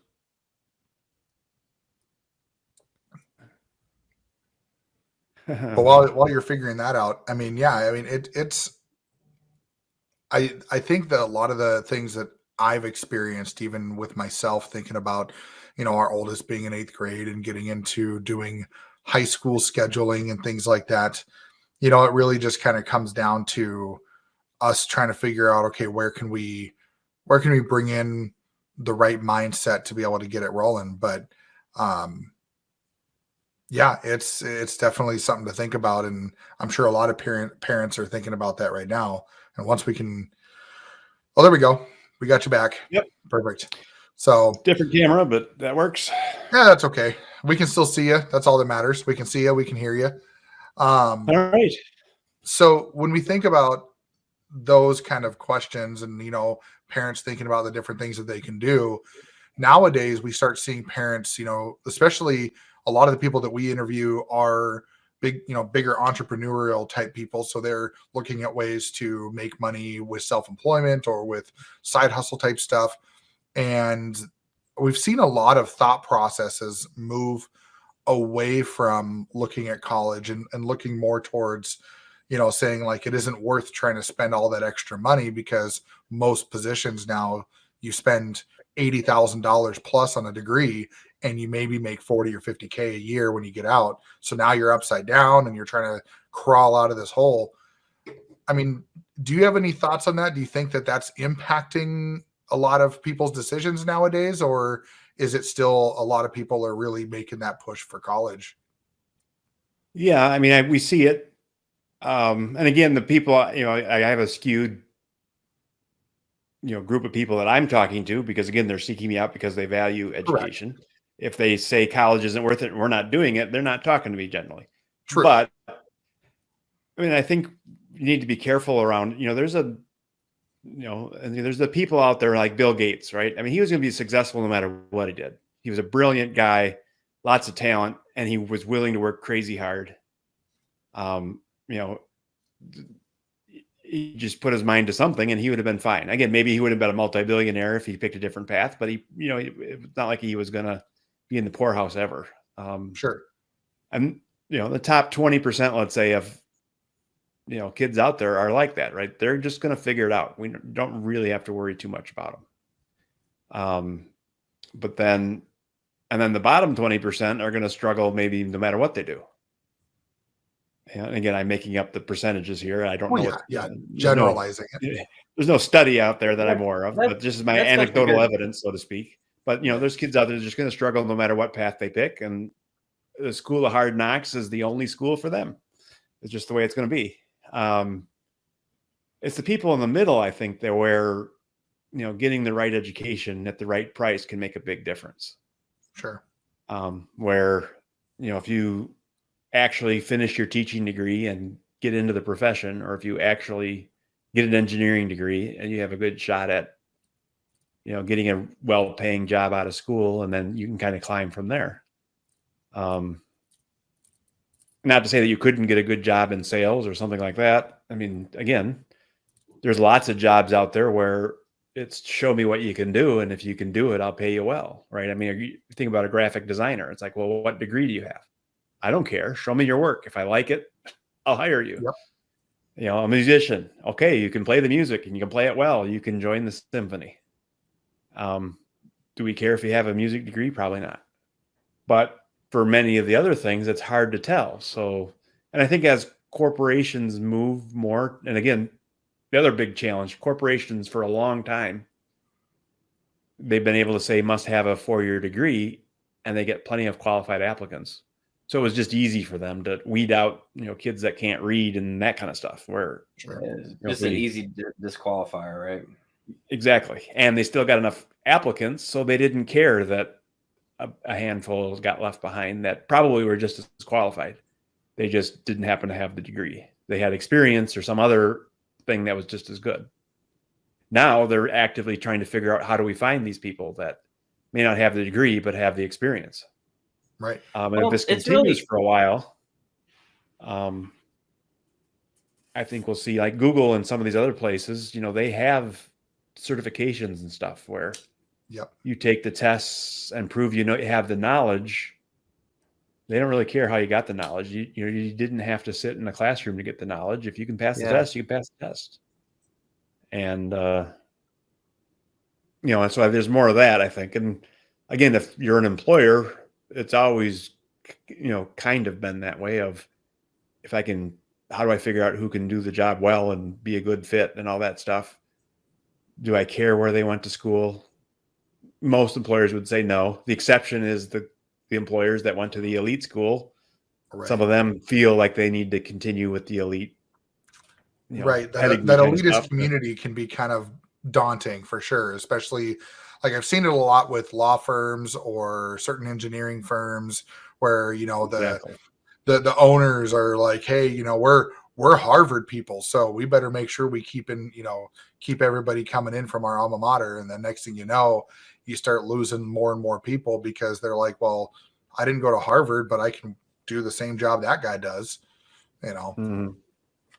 But while you're figuring that out, I mean, yeah, I mean it's I think that a lot of the things that I've experienced, even with myself, thinking about, our oldest being in 8th grade and getting into doing high school scheduling and things like that, it really just kind of comes down to us trying to figure out, okay, where can we bring in the right mindset to be able to get it rolling. But yeah, it's definitely something to think about, and I'm sure a lot of parents are thinking about that right now. And once we can, oh, there we go, we got you back. Yep, perfect. So different camera, but that works. Yeah, that's okay. We can still see you. That's all that matters. We can see you. We can hear you. All right. So when we think about those kind of questions and, parents thinking about the different things that they can do, nowadays we start seeing parents, especially a lot of the people that we interview are bigger entrepreneurial type people. So they're looking at ways to make money with self-employment or with side hustle type stuff. And we've seen a lot of thought processes move away from looking at college and looking more towards, saying like it isn't worth trying to spend all that extra money, because most positions now you spend $80,000 plus on a degree and you maybe make 40 or 50K a year when you get out. So now you're upside down and you're trying to crawl out of this hole. I mean, do you have any thoughts on that? Do you think that that's impacting a lot of people's decisions nowadays, or is it still a lot of people are really making that push for college? Yeah, I mean, we see it. And again, the people, I have a skewed, group of people that I'm talking to, because again, they're seeking me out because they value education. Correct. If they say college isn't worth it and we're not doing it, they're not talking to me generally. True. But I mean, I think you need to be careful around, there's and there's the people out there like Bill Gates, right? I mean, he was going to be successful no matter what he did. He was a brilliant guy, lots of talent, and he was willing to work crazy hard. He just put his mind to something and he would have been fine. Again, maybe he would have been a multi-billionaire if he picked a different path, but it's not like he was going to be in the poorhouse ever. Sure. And, the top 20%, let's say, of, kids out there are like that, right? They're just going to figure it out. We don't really have to worry too much about them. But then the bottom 20% are going to struggle maybe no matter what they do. And again, I'm making up the percentages here. I don't know. Generalizing it. There's no study out there that I'm aware of, but this is my anecdotal evidence, so to speak. But, there's kids out there that are just going to struggle no matter what path they pick. And the school of hard knocks is the only school for them. It's just the way it's going to be. It's the people in the middle, I think, that where, getting the right education at the right price can make a big difference. Sure. Where, if you actually finish your teaching degree and get into the profession, or if you actually get an engineering degree and you have a good shot at, getting a well-paying job out of school, and then you can kind of climb from there. Not to say that you couldn't get a good job in sales or something like that. I mean, again, there's lots of jobs out there where it's show me what you can do. And if you can do it, I'll pay you well. Right. I mean, you think about a graphic designer. It's like, well, what degree do you have? I don't care. Show me your work. If I like it, I'll hire you. Yep. A musician. Okay. You can play the music and you can play it well. You can join the symphony. Do we care if you have a music degree? Probably not. But for many of the other things, it's hard to tell. So, and I think as corporations move more, and again, the other big challenge, corporations for a long time, they've been able to say must have a 4-year degree, and they get plenty of qualified applicants. So it was just easy for them to weed out, kids that can't read and that kind of stuff. Where just an easy disqualifier, right? Exactly. And they still got enough applicants, so they didn't care that a handful got left behind that probably were just as qualified. They just didn't happen to have the degree. They had experience or some other thing that was just as good. Now they're actively trying to figure out, how do we find these people that may not have the degree but have the experience? Right. And if this continues for a while, I think we'll see like Google and some of these other places, they have certifications and stuff where Yep. you take the tests and prove you have the knowledge. They don't really care how you got the knowledge. You didn't have to sit in a classroom to get the knowledge. If you can pass the test, you can pass the test. And and so there's more of that, I think. And again, if you're an employer, it's always kind of been that way of how do I figure out who can do the job well and be a good fit and all that stuff? Do I care where they went to school? Most employers would say no. The exception is the employers that went to the elite school. Right. Some of them feel like they need to continue with the elite. Right. That elitist community can be kind of daunting for sure, especially like I've seen it a lot with law firms or certain engineering firms where, Exactly. the owners are like, hey, we're Harvard people, so we better make sure we keep everybody coming in from our alma mater. And then next thing you know, you start losing more and more people because they're like, well, I didn't go to Harvard, but I can do the same job that guy does, Mm-hmm.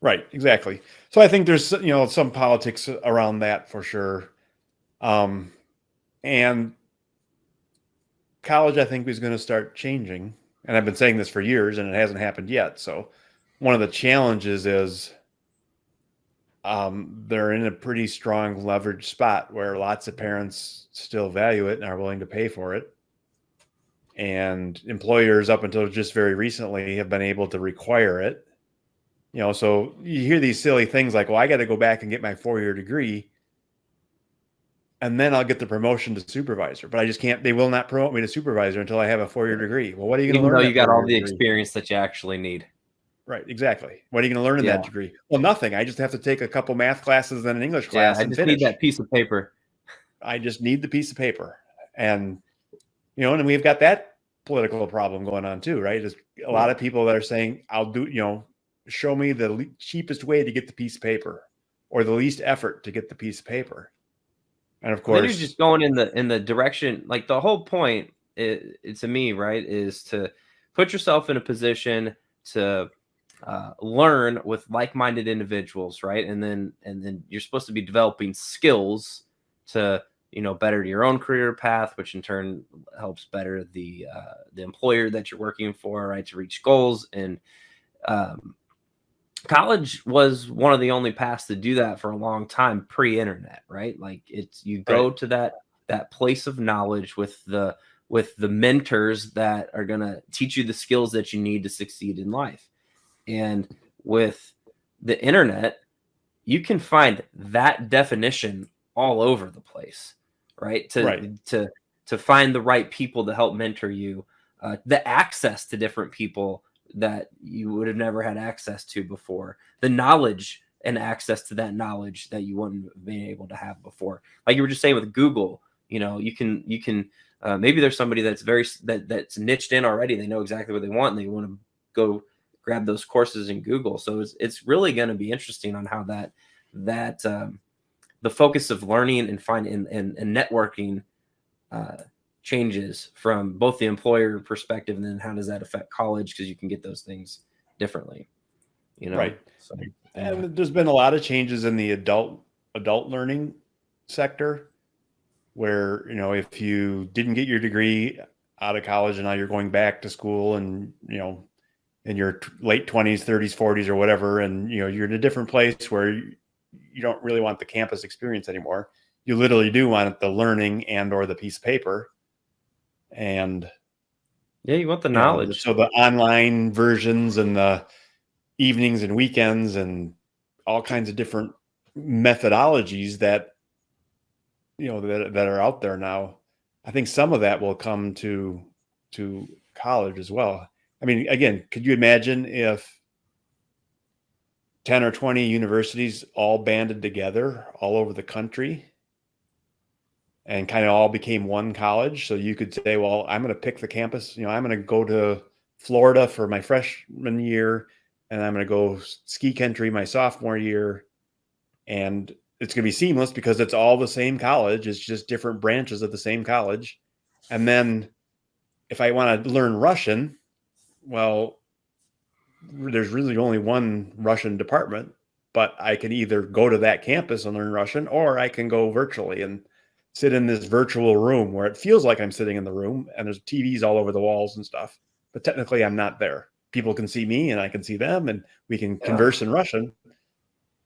Right. Exactly. So I think there's, some politics around that for sure. And college, I think, is going to start changing. And I've been saying this for years and it hasn't happened yet. So one of the challenges is they're in a pretty strong leverage spot where lots of parents still value it and are willing to pay for it. And employers up until just very recently have been able to require it. So you hear these silly things like, well, I got to go back and get my 4-year degree and then I'll get the promotion to supervisor, but I just can't, they will not promote me to supervisor until I have a 4-year degree. Well, what are you going to learn? Even though you got all the experience that you actually need. Right. Exactly. What are you going to learn in that degree? Well, nothing. I just have to take a couple math classes and an English class and finish. Need that piece of paper. I just need the piece of paper. And, and we've got that political problem going on too, right? There's a lot of people that are saying, I'll do, show me the cheapest way to get the piece of paper or the least effort to get the piece of paper. And of course, you're just going in the direction, like the whole point to me, right, is to put yourself in a position to learn with like-minded individuals, right? And then you're supposed to be developing skills to, better your own career path, which in turn helps better the employer that you're working for, right, to reach goals. And college was one of the only paths to do that for a long time pre-internet, right? Like you go to that place of knowledge with the mentors that are going to teach you the skills that you need to succeed in life. And with the internet, you can find that definition all over the place, right? To find the right people to help mentor you, the access to different people that you would have never had access to before, the knowledge and access to that knowledge that you wouldn't have been able to have before. Like you were just saying with Google, you can maybe there's somebody that's that's niched in already. They know exactly what they want and they want to go grab those courses in Google. So it's really going to be interesting on how that the focus of learning and finding and networking changes from both the employer perspective, and then how does that affect college, because you can get those things differently, right? So, and there's been a lot of changes in the adult learning sector where if you didn't get your degree out of college and now you're going back to school and in your late 20s 30s 40s or whatever, and you're in a different place where you don't really want the campus experience anymore. You literally do want the learning and or the piece of paper. And you want the knowledge. So the online versions and the evenings and weekends and all kinds of different methodologies that that are out there now. I think some of that will come to college as well. I mean, again, could you imagine if 10 or 20 universities all banded together all over the country and kind of all became one college? So you could say, well, I'm going to pick the campus. I'm going to go to Florida for my freshman year, and I'm going to go ski country my sophomore year. And it's going to be seamless because it's all the same college. It's just different branches of the same college. And then if I want to learn Russian, well, there's really only one Russian department, but I can either go to that campus and learn Russian, or I can go virtually and sit in this virtual room where it feels like I'm sitting in the room and there's TVs all over the walls and stuff. But technically I'm not there. People can see me and I can see them and we can converse in Russian.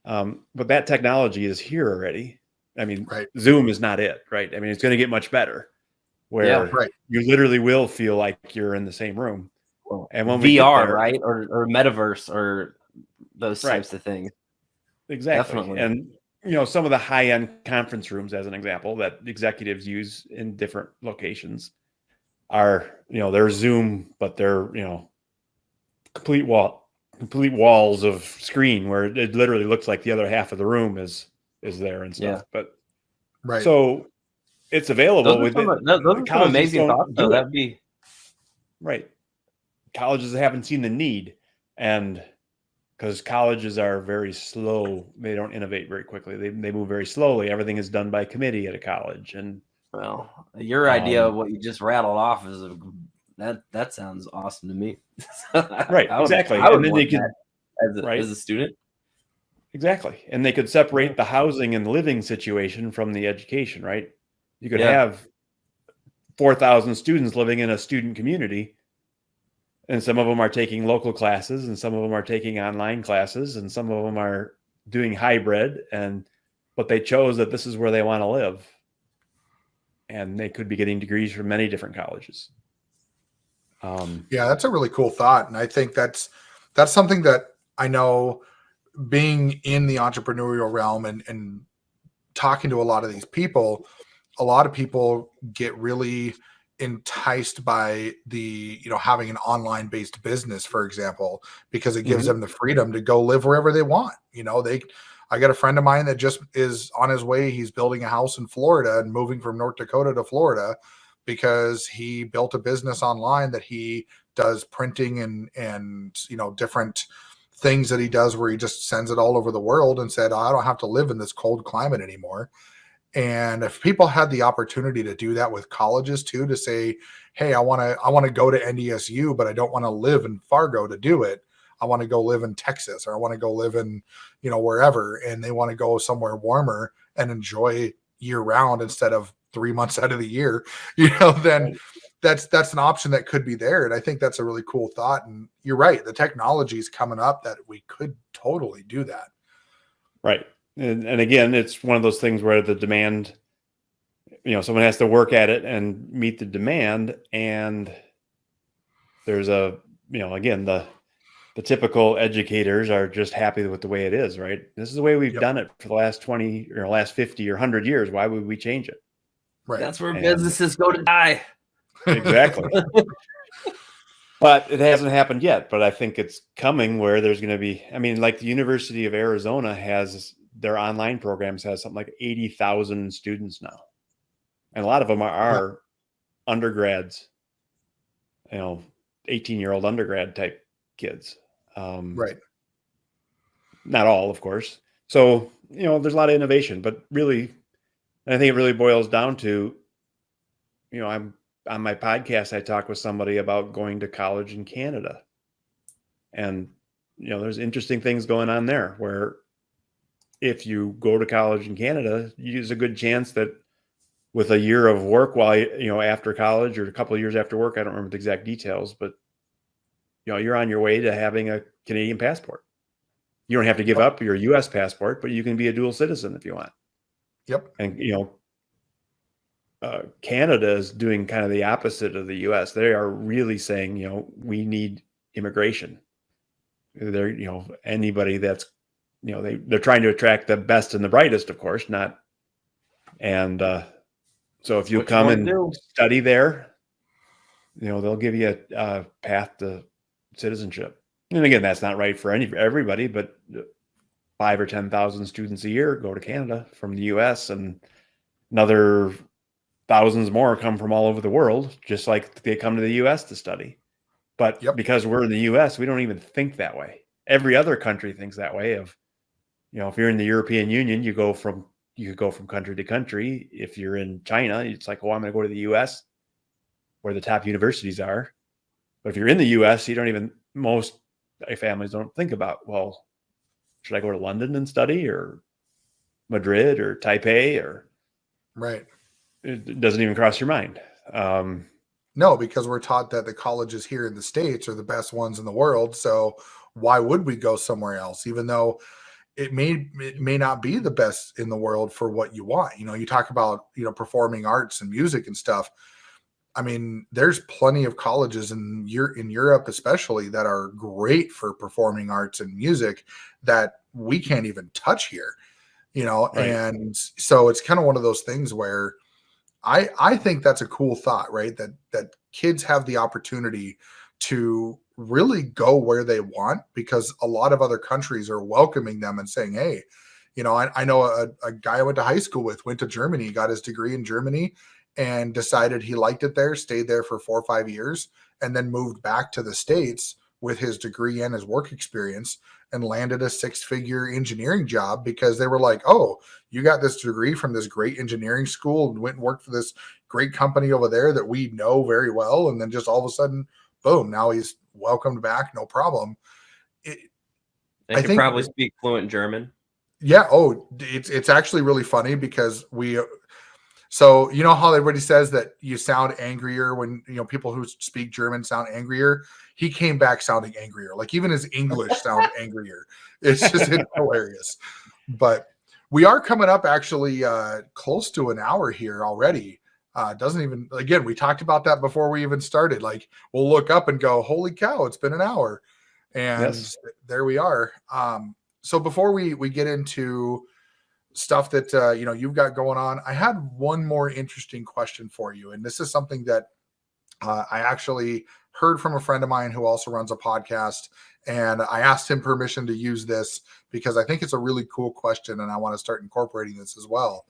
But that technology is here already. I mean, Right. Zoom is not it, right? I mean, it's going to get much better where Right. you literally will feel like you're in the same room. Well, And when we VR, get there, right? Or metaverse or those Right. types of things. exactly. Definitely. And, you know, some of the high-end conference rooms, as an example, that executives use in different locations are, you know, they're Zoom, but they're, you know, complete walls of screen where it literally looks like the other half of the room is there and stuff. Yeah. But Right. so it's available Those with are some colleges amazing don't thoughts, do though. it. That'd be Right. Colleges haven't seen the need, and because colleges are very slow, they don't innovate very quickly. They move very slowly. Everything is done by committee at a college, and well. Your idea of what you just rattled off is that sounds awesome to me. right, exactly. I would And then they want could that as a student. exactly, and they could separate the housing and living situation from the education. Right, you could Yeah. have 4,000 students living in a student community. And some of them are taking local classes and some of them are taking online classes and some of them are doing hybrid, but they chose that this is where they want to live. And they could be getting degrees from many different colleges. Yeah, that's a really cool thought. And I think that's something that I know, being in the entrepreneurial realm and talking to a lot of these people, a lot of people get really enticed by the, having an online based business, for example, because it gives them the freedom to go live wherever they want. I got a friend of mine that just is on his way. He's building a house in Florida and moving from North Dakota to Florida because he built a business online that he does printing and different things that he does where he just sends it all over the world, and said, I don't have to live in this cold climate anymore. And if people had the opportunity to do that with colleges too, to say, hey, I want to go to NDSU, but I don't want to live in Fargo to do it. I want to go live in Texas, or I want to go live in, wherever. And they want to go somewhere warmer and enjoy year round instead of 3 months out of the year, then that's an option that could be there. And I think that's a really cool thought. And you're right. The technology is coming up that we could totally do that. Right. And again, it's one of those things where the demand, someone has to work at it and meet the demand. And there's again, the typical educators are just happy with the way it is, right? This is the way we've done it for the last 20 or last 50 or 100 years. Why would we change it? Right. That's where businesses go to die. Exactly. But it hasn't happened yet. But I think it's coming where there's going to be, like the University of Arizona has their online programs has something like 80,000 students now. And a lot of them are undergrads, 18-year-old undergrad type kids. Right. Not all, of course. So, there's a lot of innovation, but really, I think it really boils down to, I'm on my podcast, I talk with somebody about going to college in Canada. And, there's interesting things going on there where if you go to college in Canada, there's a good chance that with a year of work while, after college or a couple of years after work, I don't remember the exact details, but, you're on your way to having a Canadian passport. You don't have to give up your U.S. passport, but you can be a dual citizen if you want. Yep. And, Canada is doing kind of the opposite of the U.S. They are really saying, we need immigration. They're, anybody that's, they're trying to attract the best and the brightest, of course, not. And so if you come and study there, they'll give you a path to citizenship. And again, that's not right for everybody, but 5,000 or 10,000 students a year go to Canada from the U.S. and another thousands more come from all over the world, just like they come to the U.S. to study. But because we're in the U.S., we don't even think that way. Every other country thinks that way. If you're in the European Union, you could go from country to country. If you're in China, it's like, I'm going to go to the U.S. where the top universities are. But if you're in the U.S., you don't even families don't think about, well, should I go to London and study, or Madrid or Taipei, or Right. it doesn't even cross your mind. No, because we're taught that the colleges here in the States are the best ones in the world. So why would we go somewhere else, even though it may not be the best in the world for what you want? You know, you talk about, you know, performing arts and music and stuff. I mean, there's plenty of colleges in Europe, especially, that are great for performing arts and music that we can't even touch here, you know? Right. And so it's kind of one of those things where I think that's a cool thought, right? That kids have the opportunity to really go where they want, because a lot of other countries are welcoming them and saying, hey, you know, I know a guy I went to high school with, went to Germany, got his degree in Germany, and decided he liked it there, stayed there for 4 or 5 years, and then moved back to the States with his degree and his work experience, and landed a 6-figure engineering job, because they were like, oh, you got this degree from this great engineering school and went and worked for this great company over there that we know very well. And then just all of a sudden, boom, now he's welcomed back. No problem. I could probably speak fluent German. Yeah. Oh, it's actually really funny, because so you know how everybody says that you sound angrier when, you know, people who speak German sound angrier? He came back sounding angrier. Like, even his English sound angrier. It's hilarious. But we are coming up actually close to an hour here already. Doesn't even, again, we talked about that before we even started. Like, we'll look up and go, holy cow, it's been an hour. And yes, there we are. So before we get into stuff that you know, you've got going on, I had one more interesting question for you, and this is something that I actually heard from a friend of mine who also runs a podcast, and I asked him permission to use this because I think it's a really cool question, and I want to start incorporating this as well.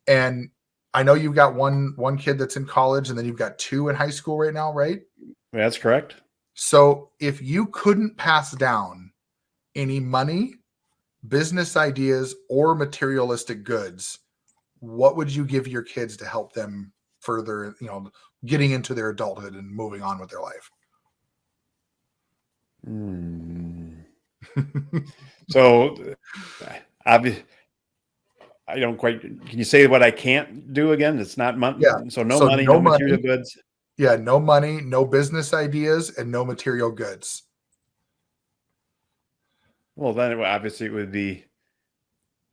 And I know you've got one kid that's in college, and then you've got 2 in high school right now, right? That's correct. So if you couldn't pass down any money, business ideas, or materialistic goods, what would you give your kids to help them further, you know, getting into their adulthood and moving on with their life? So I don't quite, can you say what I can't do again? It's not money. Yeah. So no money, no material goods. Yeah. No money, no business ideas, and no material goods. Well, then obviously it would be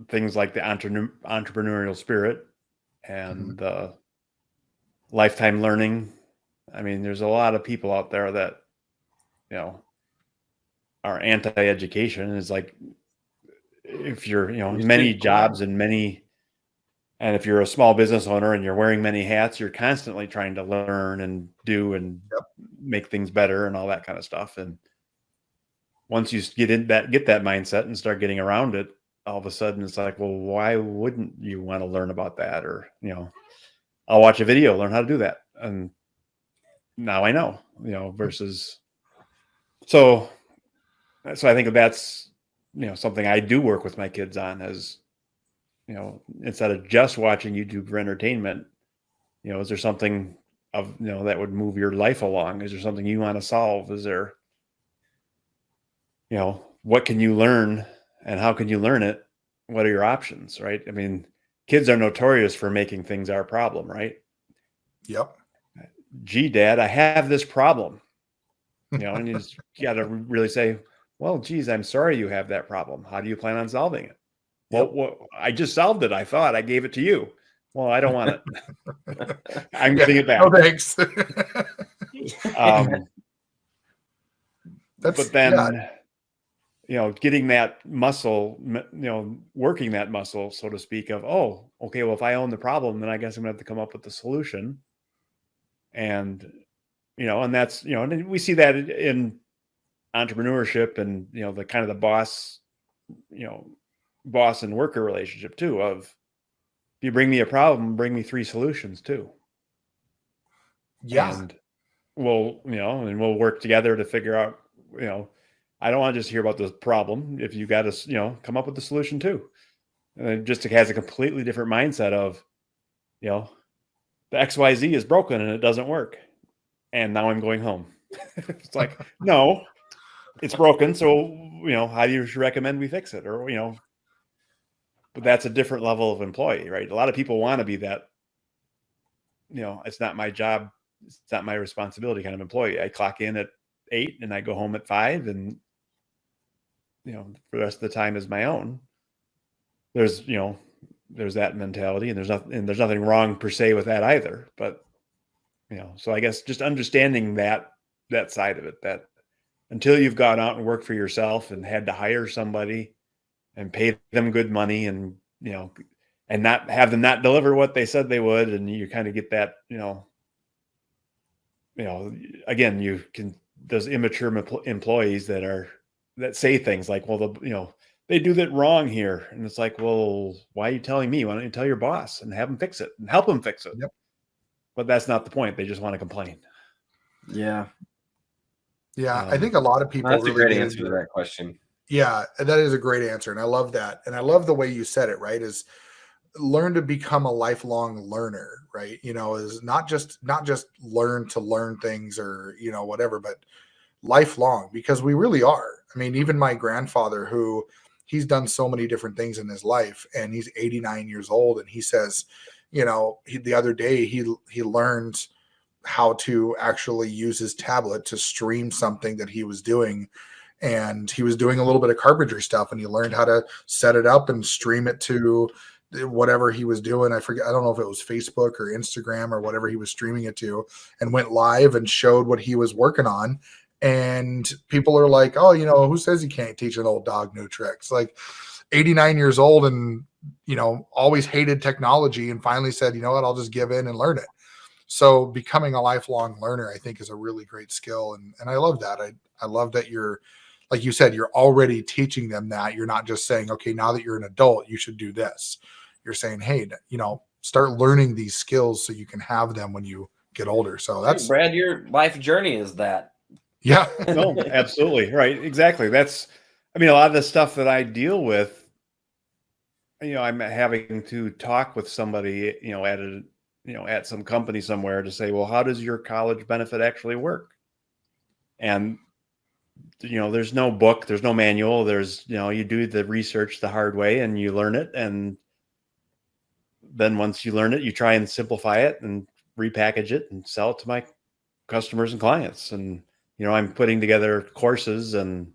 things like the entrepreneurial spirit and lifetime learning. I mean, there's a lot of people out there that, you know, are anti-education. It's like, if you're, you know, many jobs and if you're a small business owner and you're wearing many hats, you're constantly trying to learn and do and make things better and all that kind of stuff. And once you get that mindset and start getting around it, all of a sudden it's like, well, why wouldn't you want to learn about that? Or, you know, I'll watch a video, learn how to do that. And now I know, you know, versus, so I think that's, you know, something I do work with my kids on, is, you know, instead of just watching YouTube for entertainment, you know, is there something of, you know, that would move your life along? Is there something you want to solve? Is there, you know, what can you learn and how can you learn it? What are your options, right? I mean, kids are notorious for making things our problem, right? Yep. Gee, Dad, I have this problem. You know, and you just got to really say, well, geez, I'm sorry you have that problem. How do you plan on solving it? Well, I just solved it. I thought I gave it to you. Well, I don't want it. I'm getting it back. No, thanks. But then, you know, getting that muscle, you know, working that muscle, so to speak, of, oh, okay, well, if I own the problem, then I guess I'm gonna have to come up with the solution. And, you know, and that's, you know, and we see that in entrepreneurship and, you know, the kind of the boss and worker relationship too, of, if you bring me a problem, bring me 3 solutions too. Yeah. And we'll work together to figure out, you know, I don't want to just hear about the problem. If you got to, you know, come up with the solution too. And it just has a completely different mindset of, you know, the XYZ is broken and it doesn't work. And now I'm going home. It's like, no, it's broken. So, how do you recommend we fix it? Or, but that's a different level of employee, right? A lot of people want to be that, it's not my job. It's not my responsibility kind of employee. I clock in at 8 and I go home at 5, and, for the rest of the time is my own. There's that mentality, and there's nothing wrong per se with that either. But, so I guess just understanding that side of it, that until you've gone out and worked for yourself and had to hire somebody and pay them good money, and, and not have them not deliver what they said they would. And you kind of get that, again, you can, those immature employees that say things like, well, they do that wrong here. And it's like, well, why are you telling me? Why don't you tell your boss and have them fix it and help them fix it? Yep. But that's not the point. They just want to complain. Yeah. Yeah. I think a lot of people That's really a great answer to that question. Yeah, that is a great answer. And I love that. And I love the way you said it, right? Is learn to become a lifelong learner, right? Is not just learn to learn things or, whatever, but lifelong, because we really are. I mean, even my grandfather, who he's done so many different things in his life, and he's 89 years old. And he says, the other day he learned how to actually use his tablet to stream something that he was doing. And he was doing a little bit of carpentry stuff, and he learned how to set it up and stream it to whatever he was doing. I forget. I don't know if it was Facebook or Instagram or whatever he was streaming it to, and went live and showed what he was working on. And people are like, oh, who says you can't teach an old dog new tricks? Like 89 years old and, always hated technology, and finally said, you know what, I'll just give in and learn it. So becoming a lifelong learner, I think, is a really great skill. And I love that. I love that you're, like you said, you're already teaching them that. You're not just saying, okay, now that you're an adult, you should do this. You're saying, hey, start learning these skills so you can have them when you get older. So that's Brad, your life journey is that. Yeah. No, absolutely. Right. Exactly. A lot of the stuff that I deal with, I'm having to talk with somebody, at some company somewhere to say, well, how does your college benefit actually work? And, there's no book, there's no manual, you do the research the hard way and you learn it. And then once you learn it, you try and simplify it and repackage it and sell it to my customers and clients. And, I'm putting together courses, and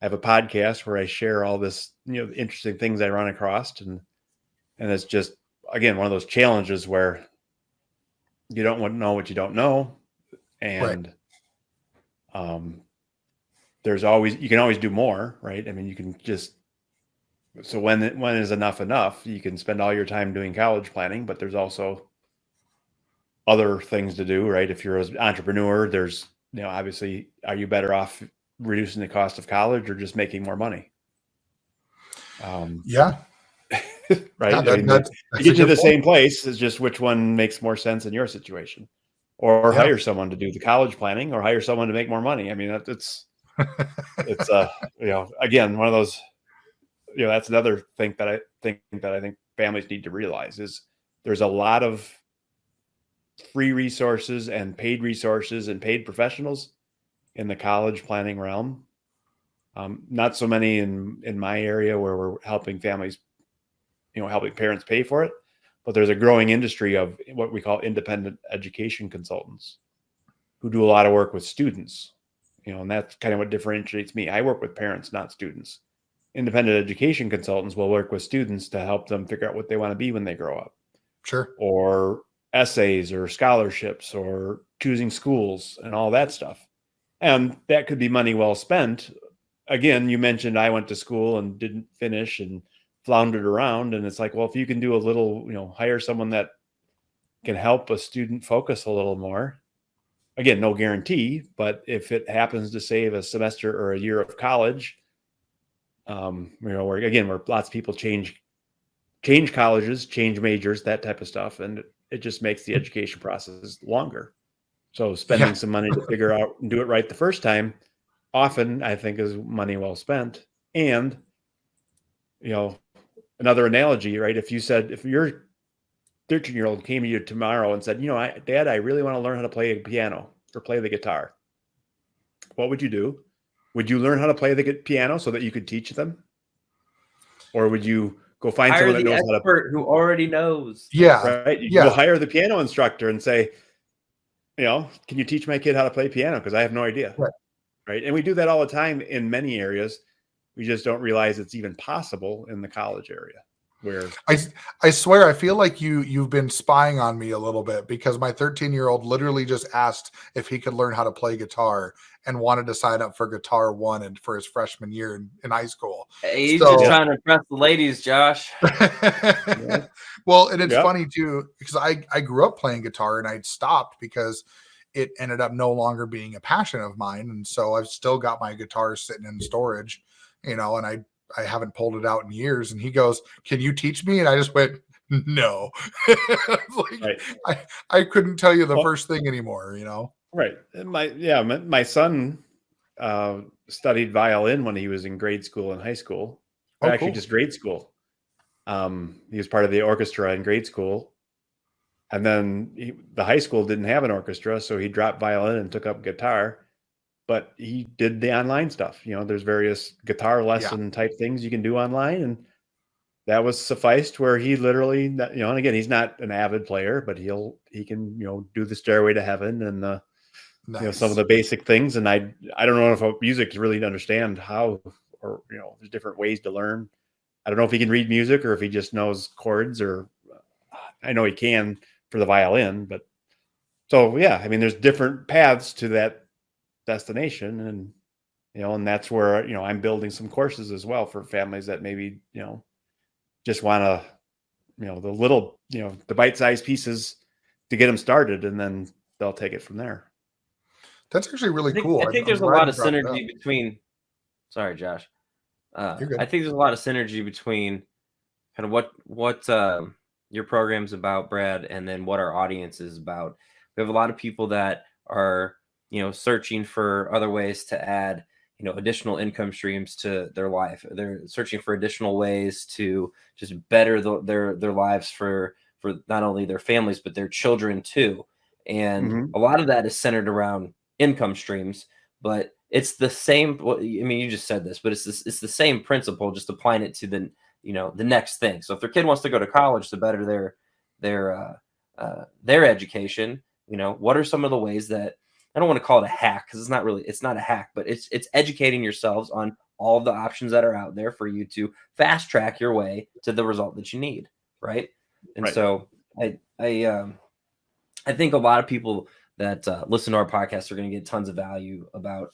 I have a podcast where I share all this, interesting things I run across. And it's just, again, one of those challenges where you don't want to know what you don't know. And, you can always do more, right? I mean, you can just, so when is enough, you can spend all your time doing college planning, but there's also other things to do, right? If you're an entrepreneur, there's, obviously, are you better off reducing the cost of college or just making more money? Yeah. Right. Yeah, you get to the same place. It's just which one makes more sense in your situation, or hire someone to do the college planning, or hire someone to make more money. I mean, it's again, one of those, that's another thing that I think families need to realize is there's a lot of free resources and paid professionals in the college planning realm. Not so many in my area where we're helping families, helping parents pay for it, but there's a growing industry of what we call independent education consultants who do a lot of work with students, and that's kind of what differentiates me. I work with parents, not students. Independent education consultants will work with students to help them figure out what they want to be when they grow up. Sure. Or essays or scholarships or choosing schools and all that stuff. And that could be money well spent. Again, you mentioned I went to school and didn't finish and floundered around. And it's like, well, if you can do a little, hire someone that can help a student focus a little more. Again, no guarantee, but if it happens to save a semester or a year of college, where lots of people change colleges, change majors, that type of stuff. And it just makes the education process longer. So spending some money to figure out and do it right the first time, often I think is money well spent. And, another analogy, right? If your 13-year-old came to you tomorrow and said, Dad, I really want to learn how to play a piano or play the guitar. What would you do? would you learn how to play the piano so that you could teach them? Or would you go find Hire someone that the knows how to, expert who already knows. Yeah. right? You Yeah. go hire the piano instructor and say, can you teach my kid how to play piano? Because I have no idea. Right. And we do that all the time in many areas. We just don't realize it's even possible in the college area where I swear I feel like you've been spying on me a little bit, because my 13-year-old literally just asked if he could learn how to play guitar and wanted to sign up for Guitar One and for his freshman year in high school. He's just trying to impress the ladies, Josh. Well, and it's Yep. funny too, because I grew up playing guitar and I'd stopped because it ended up no longer being a passion of mine. And so I've still got my guitar sitting in storage, and I haven't pulled it out in years. And he goes, "Can you teach me?" And I just went, "No." Like, right. I couldn't tell you the Well, first thing anymore, Right. And my son studied violin when he was in grade school and high school. Oh, Actually, cool. just grade school. He was part of the orchestra in grade school. And then the high school didn't have an orchestra, so he dropped violin and took up guitar. But he did the online stuff. There's various guitar lesson type things you can do online, and that was sufficed where he literally, and again, he's not an avid player, but he can do the Stairway to Heaven and Nice. some of the basic things. And I don't know if music is really to understand how, or there's different ways to learn. I don't know if he can read music or if he just knows chords, or I know he can for the violin, but so yeah, I mean, there's different paths to that destination, and and that's where I'm building some courses as well for families that maybe just want to the little the bite-sized pieces to get them started, and then they'll take it from there. That's actually really cool. I think there's a lot of synergy between. Sorry, Josh. I think there's a lot of synergy between kind of what your program's about, Brad, and then what our audience is about. We have a lot of people that are searching for other ways to add additional income streams to their life. They're searching for additional ways to just better their lives for not only their families but their children too. And a lot of that is centered around income streams, but it's the same. I mean, you just said this, but it's the same principle, just applying it to the next thing. So if their kid wants to go to college to better their education, what are some of the ways that, I don't want to call it a hack, because it's not a hack, but it's educating yourselves on all the options that are out there for you to fast track your way to the result that you need, right? And so I think a lot of people that listen to our podcast are going to get tons of value about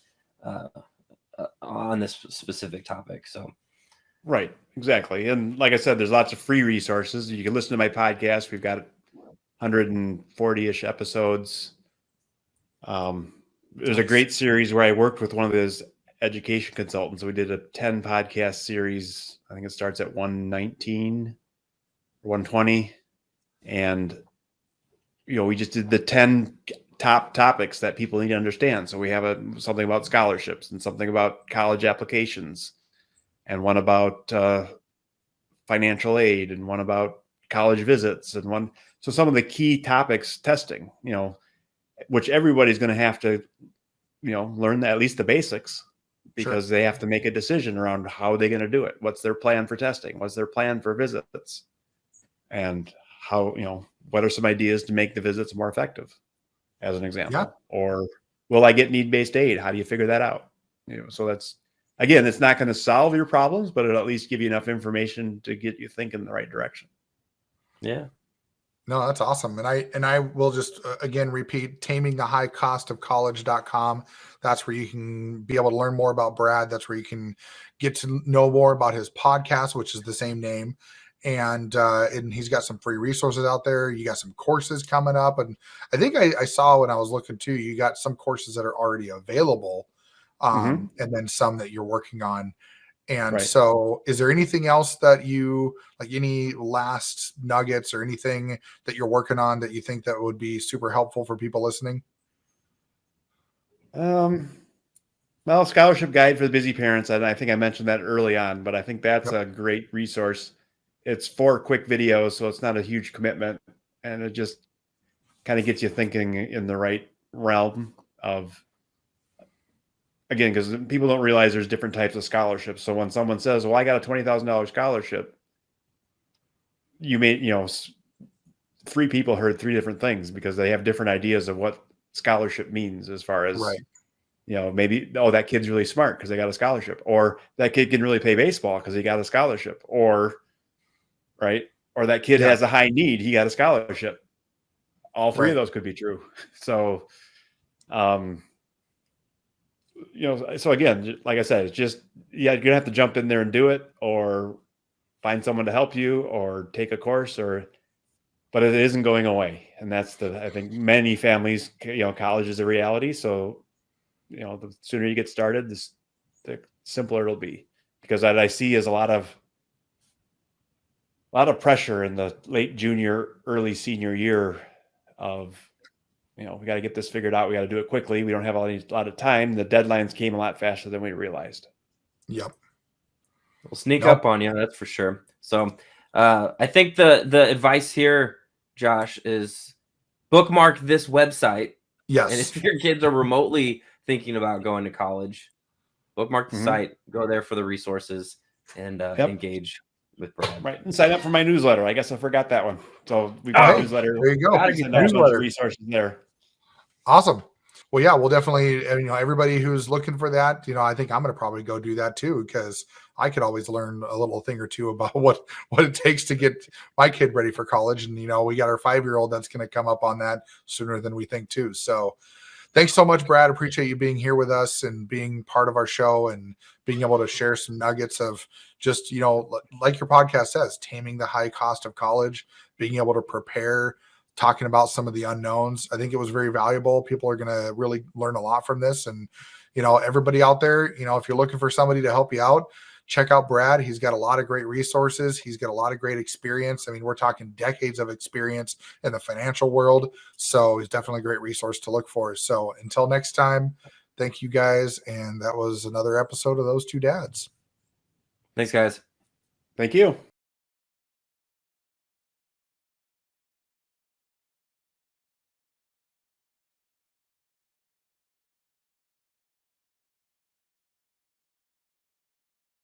on this specific topic. So, right, exactly. And like I said, there's lots of free resources. You can listen to my podcast. We've got 140-ish episodes. There's a great series where I worked with one of those education consultants. We did a 10 podcast series. I think it starts at 119 or 120. And, we just did the 10 top topics that people need to understand. So we have something about scholarships and something about college applications and one about financial aid and one about college visits and so some of the key topics, testing, which everybody's going to have to, learn at least the basics, because they have to make a decision around how they're going to do it. What's their plan for testing? What's their plan for visits? And how, what are some ideas to make the visits more effective, as an example? Yeah. Or will I get need-based aid? How do you figure that out? So that's, again, it's not going to solve your problems, but it'll at least give you enough information to get you thinking in the right direction. Yeah. No, that's awesome. And I will just again repeat, tamingthehighcostofcollege.com. That's where you can be able to learn more about Brad. That's where you can get to know more about his podcast, which is the same name. And he's got some free resources out there. You got some courses coming up. And I think I saw when I was looking too, you got some courses that are already available, and then some that you're working on. And so is there anything else that you like, any last nuggets or anything that you're working on that you think that would be super helpful for people listening? Well, scholarship guide for the busy parents. And I think I mentioned that early on, but I think that's a great resource. It's 4 quick videos, so it's not a huge commitment, and it just kind of gets you thinking in the right realm of, again, because people don't realize there's different types of scholarships. So when someone says, well, I got a $20,000 scholarship, you may, three people heard three different things because they have different ideas of what scholarship means as far as, Right. Maybe, that kid's really smart because they got a scholarship, or that kid can really play baseball because he got a scholarship, or that kid has a high need, he got a scholarship. All three of those could be true. So, so again, like I said, it's just, you're gonna have to jump in there and do it, or find someone to help you, or take a course, but it isn't going away. And that's I think many families, college is a reality. So, the sooner you get started, the simpler it'll be, because what I see is a lot of pressure in the late junior, early senior year of, we got to get this figured out. We got to do it quickly. We don't have a lot of time. The deadlines came a lot faster than we realized. Yep. We'll sneak up on you, that's for sure. So I think the advice here, Josh, is bookmark this website. Yes. And if your kids are remotely thinking about going to college, bookmark the site, go there for the resources, and engage with Brad. Right. And sign up for my newsletter. I guess I forgot that one. So we've got a newsletter. There you go. Newsletter resources there. Awesome. Well, yeah, we'll definitely, everybody who's looking for that, I think I'm going to probably go do that too, because I could always learn a little thing or two about what it takes to get my kid ready for college. And, we got our 5-year-old that's going to come up on that sooner than we think too. So thanks so much, Brad. Appreciate you being here with us and being part of our show and being able to share some nuggets of just, like your podcast says, taming the high cost of college, being able to prepare, talking about some of the unknowns. I think it was very valuable. People are going to really learn a lot from this. And, everybody out there, if you're looking for somebody to help you out, check out Brad. He's got a lot of great resources. He's got a lot of great experience. I mean, we're talking decades of experience in the financial world. So he's definitely a great resource to look for. So until next time, thank you guys. And that was another episode of Those Two Dads. Thanks, guys. Thank you.